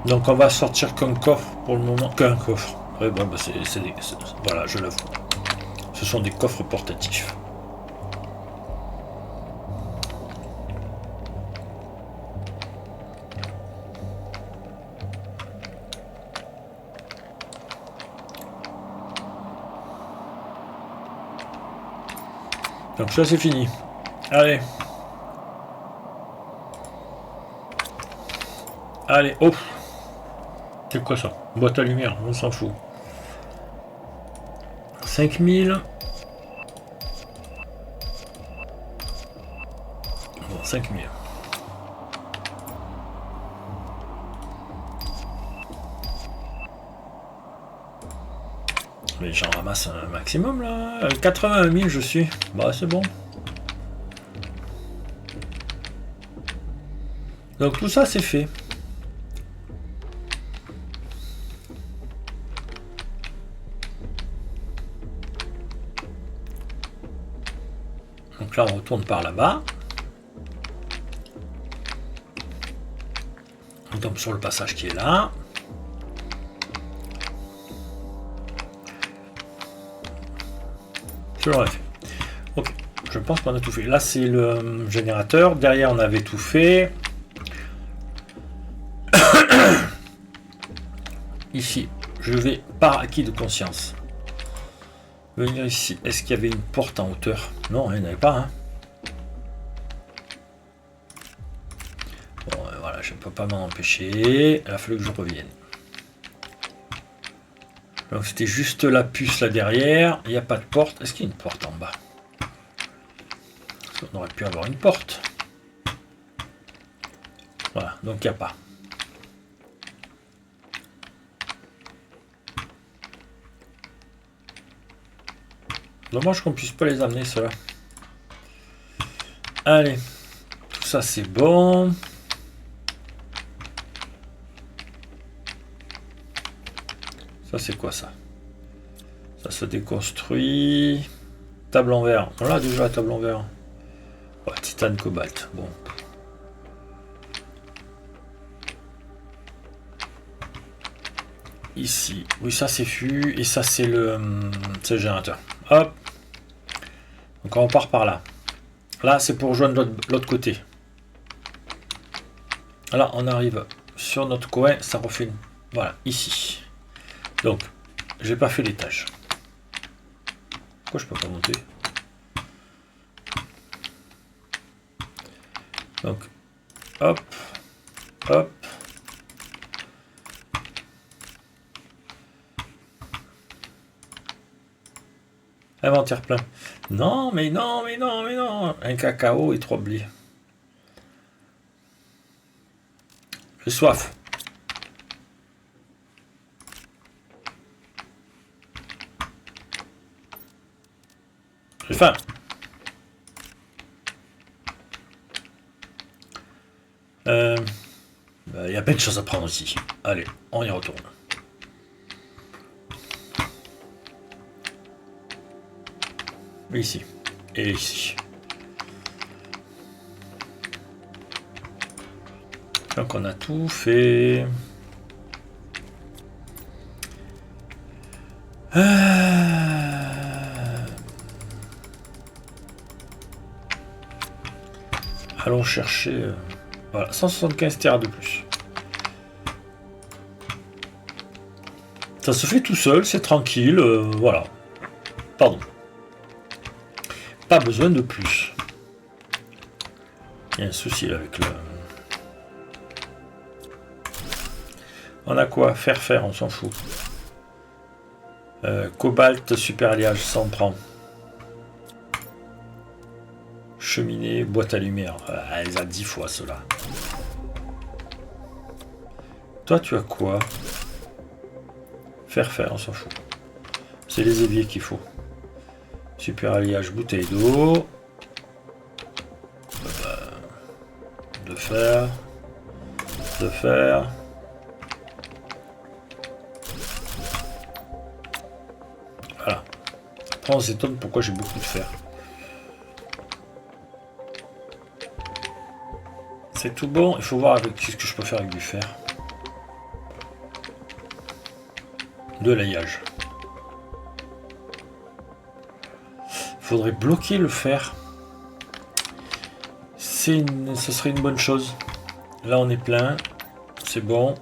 Donc on va sortir qu'un coffre pour le moment, qu'un coffre. Ouais, bon, bah voilà, je l'avoue. Ce sont des coffres portatifs. Donc ça c'est fini. Allez. Allez, hop. C'est quoi ça? Boîte à lumière, on s'en fout. 5000. Bon, 5000. Mais j'en ramasse un maximum là. 81 000 je suis. Bah c'est bon. Donc tout ça c'est fait. Donc là on retourne par là-bas. On tombe sur le passage qui est là. Je l'aurais fait. Ok, je pense qu'on a tout fait. Là c'est le générateur. Derrière on avait tout fait. Ici, je vais par acquis de conscience venir ici. Est-ce qu'il y avait une porte en hauteur? Non, il n'y en avait pas. Hein. Bon, voilà, je ne peux pas m'en empêcher. Il a fallu que je revienne. Donc c'était juste la puce là derrière. Il n'y a pas de porte. Est-ce qu'il y a une porte en bas? On aurait pu avoir une porte. Voilà, donc il n'y a pas. Dommage qu'on puisse pas les amener ceux-là. Allez, tout ça c'est bon. Ça c'est quoi ça? Ça se déconstruit. Table en verre. On l'a déjà la table en verre. Ouais, titane cobalt. Bon. ici. Oui, ça c'est fût. Et ça c'est le générateur. Hop. Donc on part par là. Là, c'est pour rejoindre l'autre côté. Là, on arrive sur notre coin. Ça refait une... Voilà, ici. Donc, j'ai pas fait l'étage. Pourquoi je peux pas monter? Donc, hop, hop. Inventaire plein. Non, mais non, mais non, mais non. Un cacao et 3 blés. J'ai soif. J'ai faim. Il y a plein de choses à prendre aussi. Allez, on y retourne. Ici. Et ici. Donc on a tout fait. Allons chercher... Voilà, 175 terres de plus. Ça se fait tout seul, c'est tranquille, voilà. Pardon. Pas besoin de plus. Il y a un souci là avec le... On a quoi? Faire, on s'en fout. Cobalt, super alliage, ça on prend. Cheminée, boîte à lumière. Elle a 10 fois cela. Toi, tu as quoi? Faire, on s'en fout. C'est les éviers qu'il faut. Super alliage, bouteille d'eau. De fer. De fer. Voilà. Après, on s'étonne pourquoi j'ai beaucoup de fer. C'est tout bon. Il faut voir avec ce que je peux faire avec du fer. De l'aillage. Faudrait bloquer le fer. Ce serait une bonne chose. Là on est plein. C'est bon.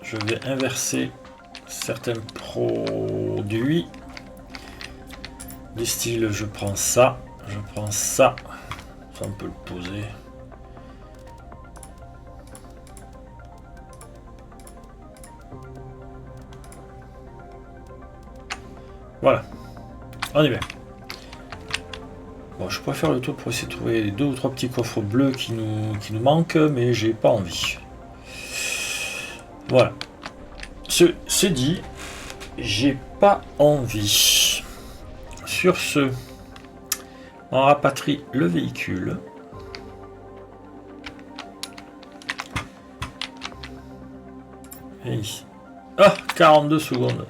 Je vais inverser certains produits. Du style je prends ça. Je prends ça. Ça on peut le poser. Voilà. On y va. Bon, je pourrais faire le tour pour essayer de trouver 2 ou 3 petits coffres bleus qui nous manquent, mais j'ai pas envie. Voilà. C'est dit, j'ai pas envie. Sur ce, on rapatrie le véhicule. Et ici. Ah, 42 secondes.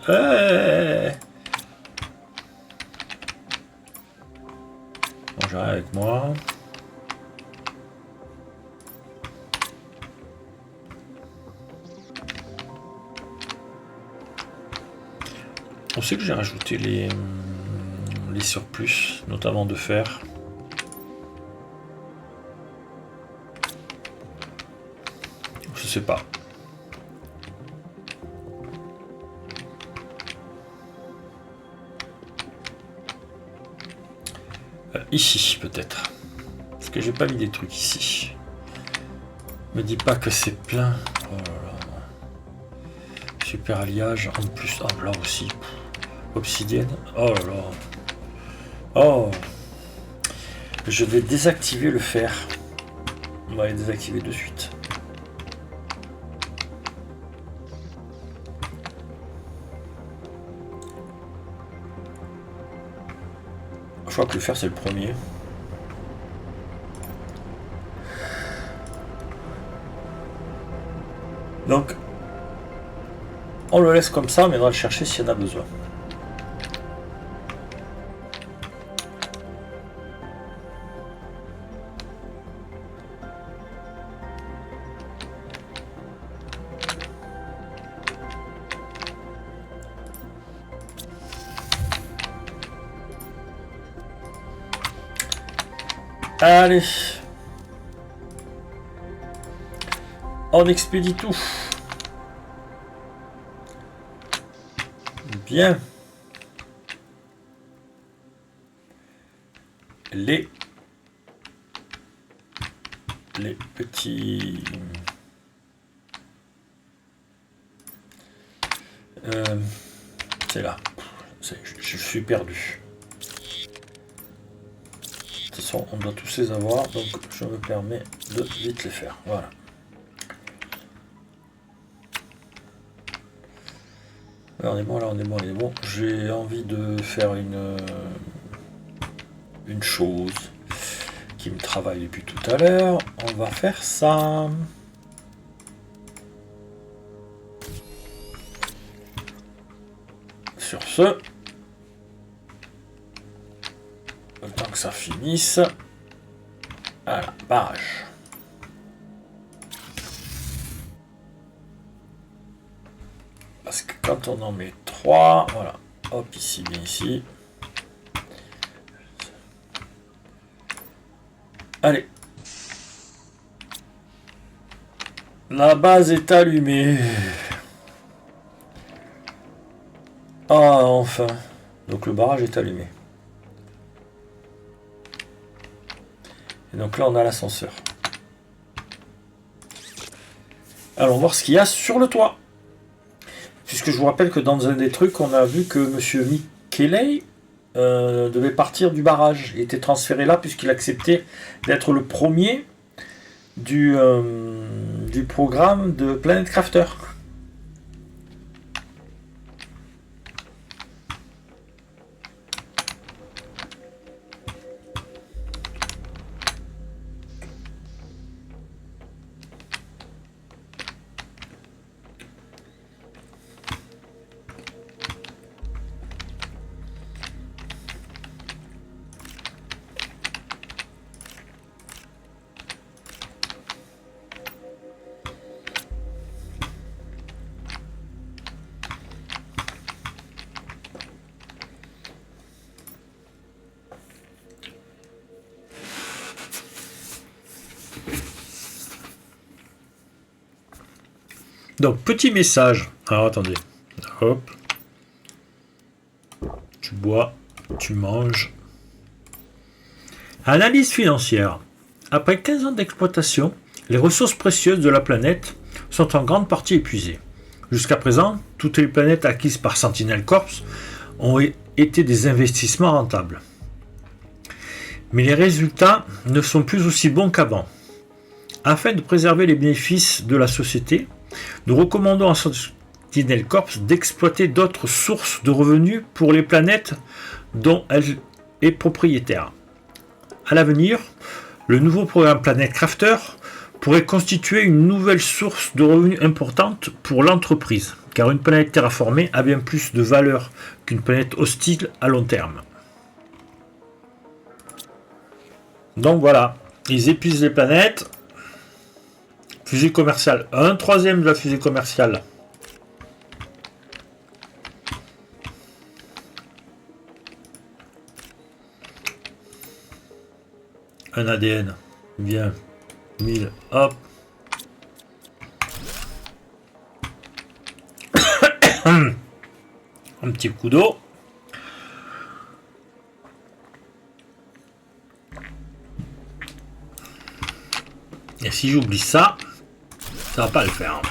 J'arrive avec moi. On sait que j'ai rajouté les surplus, notamment de fer. Je sais pas. Ici peut-être. Parce que j'ai pas mis des trucs ici. Me dis pas que c'est plein. Oh là là. Super alliage. En plus, oh, là aussi. Obsidienne. Oh là là. Oh. Je vais désactiver le fer. On va les désactiver de suite. Je crois que le fer c'est le premier. Donc, on le laisse comme ça, mais on va le chercher s'il y en a besoin. Allez. On expédie tout. Bien. Les petits... c'est là. Je suis perdu. De toute façon, on doit tous les avoir, donc je me permets de vite les faire. Voilà. Là, on est bon, là, on est bon, on est bon. J'ai envie de faire une chose qui me travaille depuis tout à l'heure. On va faire ça. Sur ce, le temps que ça finisse. Voilà, barrage. Parce que quand on en met 3, voilà, hop, ici, bien ici. Allez. La base est allumée. Ah, enfin. Donc le barrage est allumé. Et donc là, on a l'ascenseur. Allons voir ce qu'il y a sur le toit. Puisque je vous rappelle que dans un des trucs, on a vu que Monsieur Michele devait partir du barrage. Il était transféré là puisqu'il acceptait d'être le premier du programme de Planet Crafter. Donc, petit message. Alors, attendez. Hop. Tu bois, tu manges. Analyse financière. Après 15 ans d'exploitation, les ressources précieuses de la planète sont en grande partie épuisées. Jusqu'à présent, toutes les planètes acquises par Sentinel Corps ont été des investissements rentables. Mais les résultats ne sont plus aussi bons qu'avant. Afin de préserver les bénéfices de la société, nous recommandons à Sentinel Corps d'exploiter d'autres sources de revenus pour les planètes dont elle est propriétaire. À l'avenir, le nouveau programme Planet Crafter pourrait constituer une nouvelle source de revenus importante pour l'entreprise, car une planète terraformée a bien plus de valeur qu'une planète hostile à long terme. Donc voilà, ils épuisent les planètes. Fusée commerciale, un troisième de la fusée commerciale. Un ADN, bien, 1000, hop. Un petit coup d'eau. Et si j'oublie ça, ça va pas le faire.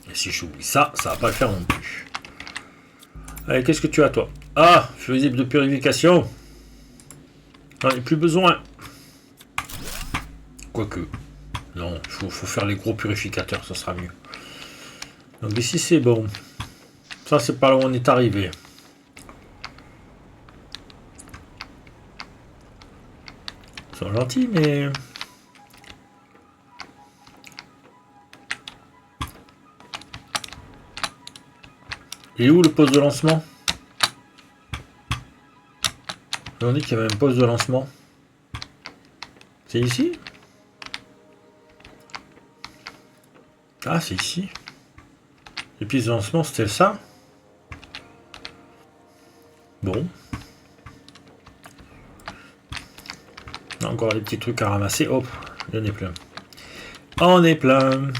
Et si j'oublie ça, ça va pas le faire non plus. Allez, qu'est-ce que tu as toi? Ah, fusible de purification. J'en ai plus besoin. Quoique. Non, il faut faire les gros purificateurs, ça sera mieux. Donc ici c'est bon. Ça c'est pas là où on est arrivé. Ils sont gentils mais... Et où le poste de lancement? On dit qu'il y avait un poste de lancement. C'est ici? Ah, c'est ici. Les pistes de lancement, c'était ça? Bon. Encore des petits trucs à ramasser. Hop, il y en est plein. On est plein.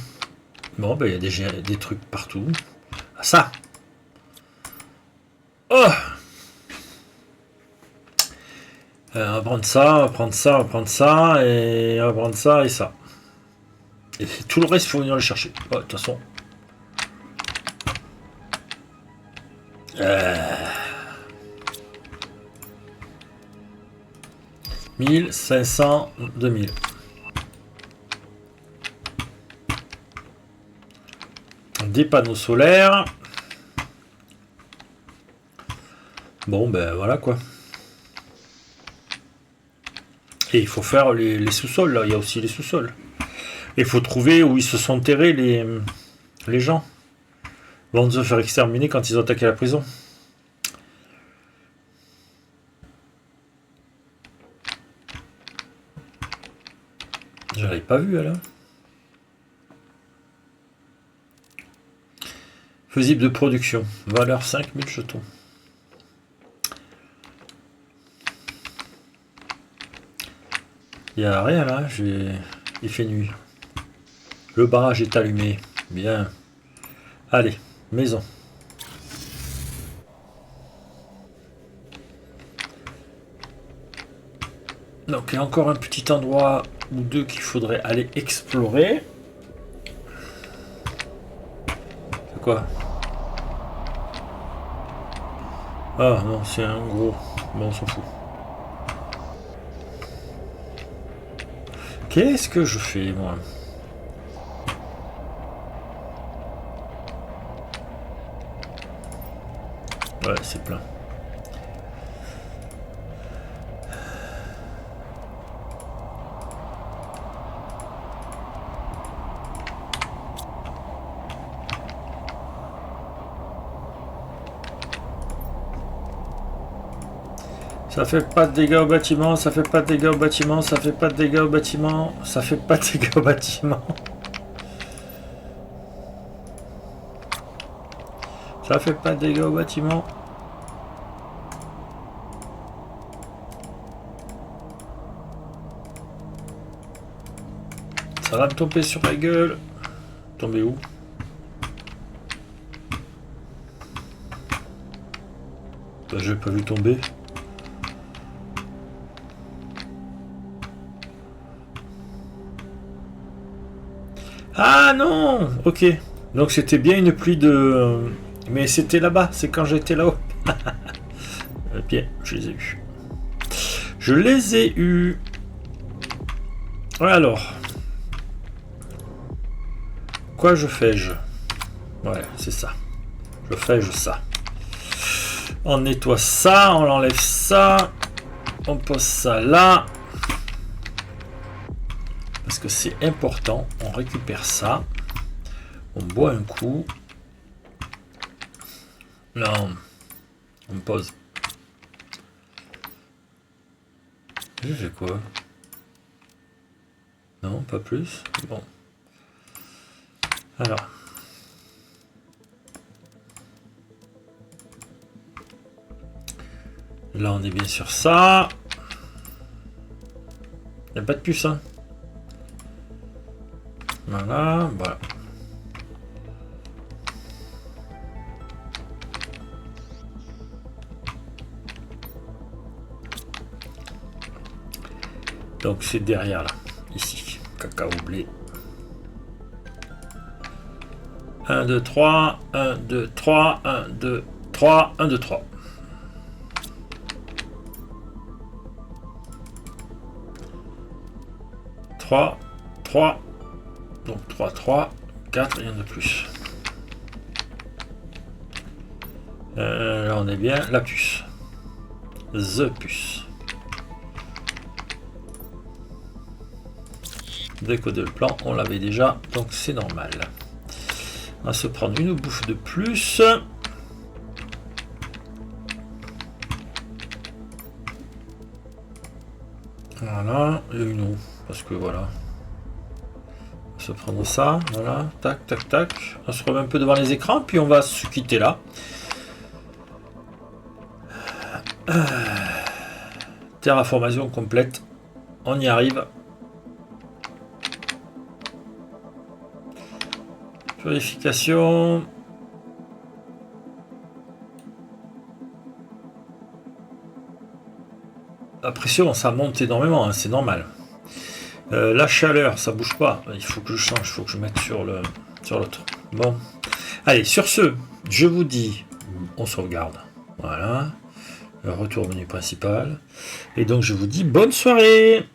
Bon, ben il y a déjà des trucs partout. Ah, ça. Oh, on va prendre ça, on va prendre ça, on va prendre ça, et on va prendre ça et ça. Et tout le reste, il faut venir le chercher. Oh, de toute façon. 1500, 2000. Des panneaux solaires. Bon, ben voilà quoi. Et il faut faire les sous-sols, là. Il y a aussi les sous-sols. Il faut trouver où ils se sont enterrés les gens. Avant de se faire exterminer quand ils ont attaqué la prison. Je l'avais pas vu, elle. Fusible de production. Valeur 5000 jetons. Il n'y a rien là. Il fait nuit. Le barrage est allumé. Bien. Allez, maison. Donc il y a encore un petit endroit ou deux qu'il faudrait aller explorer. C'est quoi? Ah non, c'est un gros. Bon, on s'en fout. Qu'est-ce que je fais, moi? Ouais, c'est plein. Ça fait pas de dégâts au bâtiment, ça fait pas de dégâts au bâtiment, ça fait pas de dégâts au bâtiment, ça fait pas de dégâts au bâtiment. Ça fait pas de dégâts au bâtiment. Ça va me tomber sur la gueule. Tomber où? Bah, j'ai pas vu tomber. Ah non! Ok. Donc c'était bien une pluie de... Mais c'était là-bas, c'est quand j'étais là-haut. Bien, je les ai eus. Je les ai eus. Alors. Quoi je fais-je? Ouais, c'est ça. Je fais-je ça. On nettoie ça, on enlève ça. On pose ça là. Parce que c'est important. On récupère ça. On boit un coup. Non. On pose. J'ai fait quoi? Non, pas plus. Bon. Alors. Là, on est bien sur ça. Il n'y a pas de puce, hein. Voilà, voilà. Donc c'est derrière là, ici, cacao blé. 1, 2, 3, 1, 2, 3, 1, 2, 3, 1, 2, 3. Trois, 3, donc 3, 3, 4, rien de plus. Là on est bien, la puce. The puce. Décoder le plan, on l'avait déjà, donc c'est normal. On va se prendre une bouffe de plus. Voilà, et une eau, parce que voilà. On va se prendre ça, voilà, tac, tac, tac. On se remet un peu devant les écrans, puis on va se quitter là. Terraformation complète. On y arrive. Purification. La pression, ça monte énormément, hein, c'est normal. La chaleur, ça bouge pas. Il faut que je change, il faut que je mette sur l'autre. Bon. Allez, sur ce, je vous dis, on sauvegarde. Voilà. Retour au menu principal. Et donc, je vous dis bonne soirée.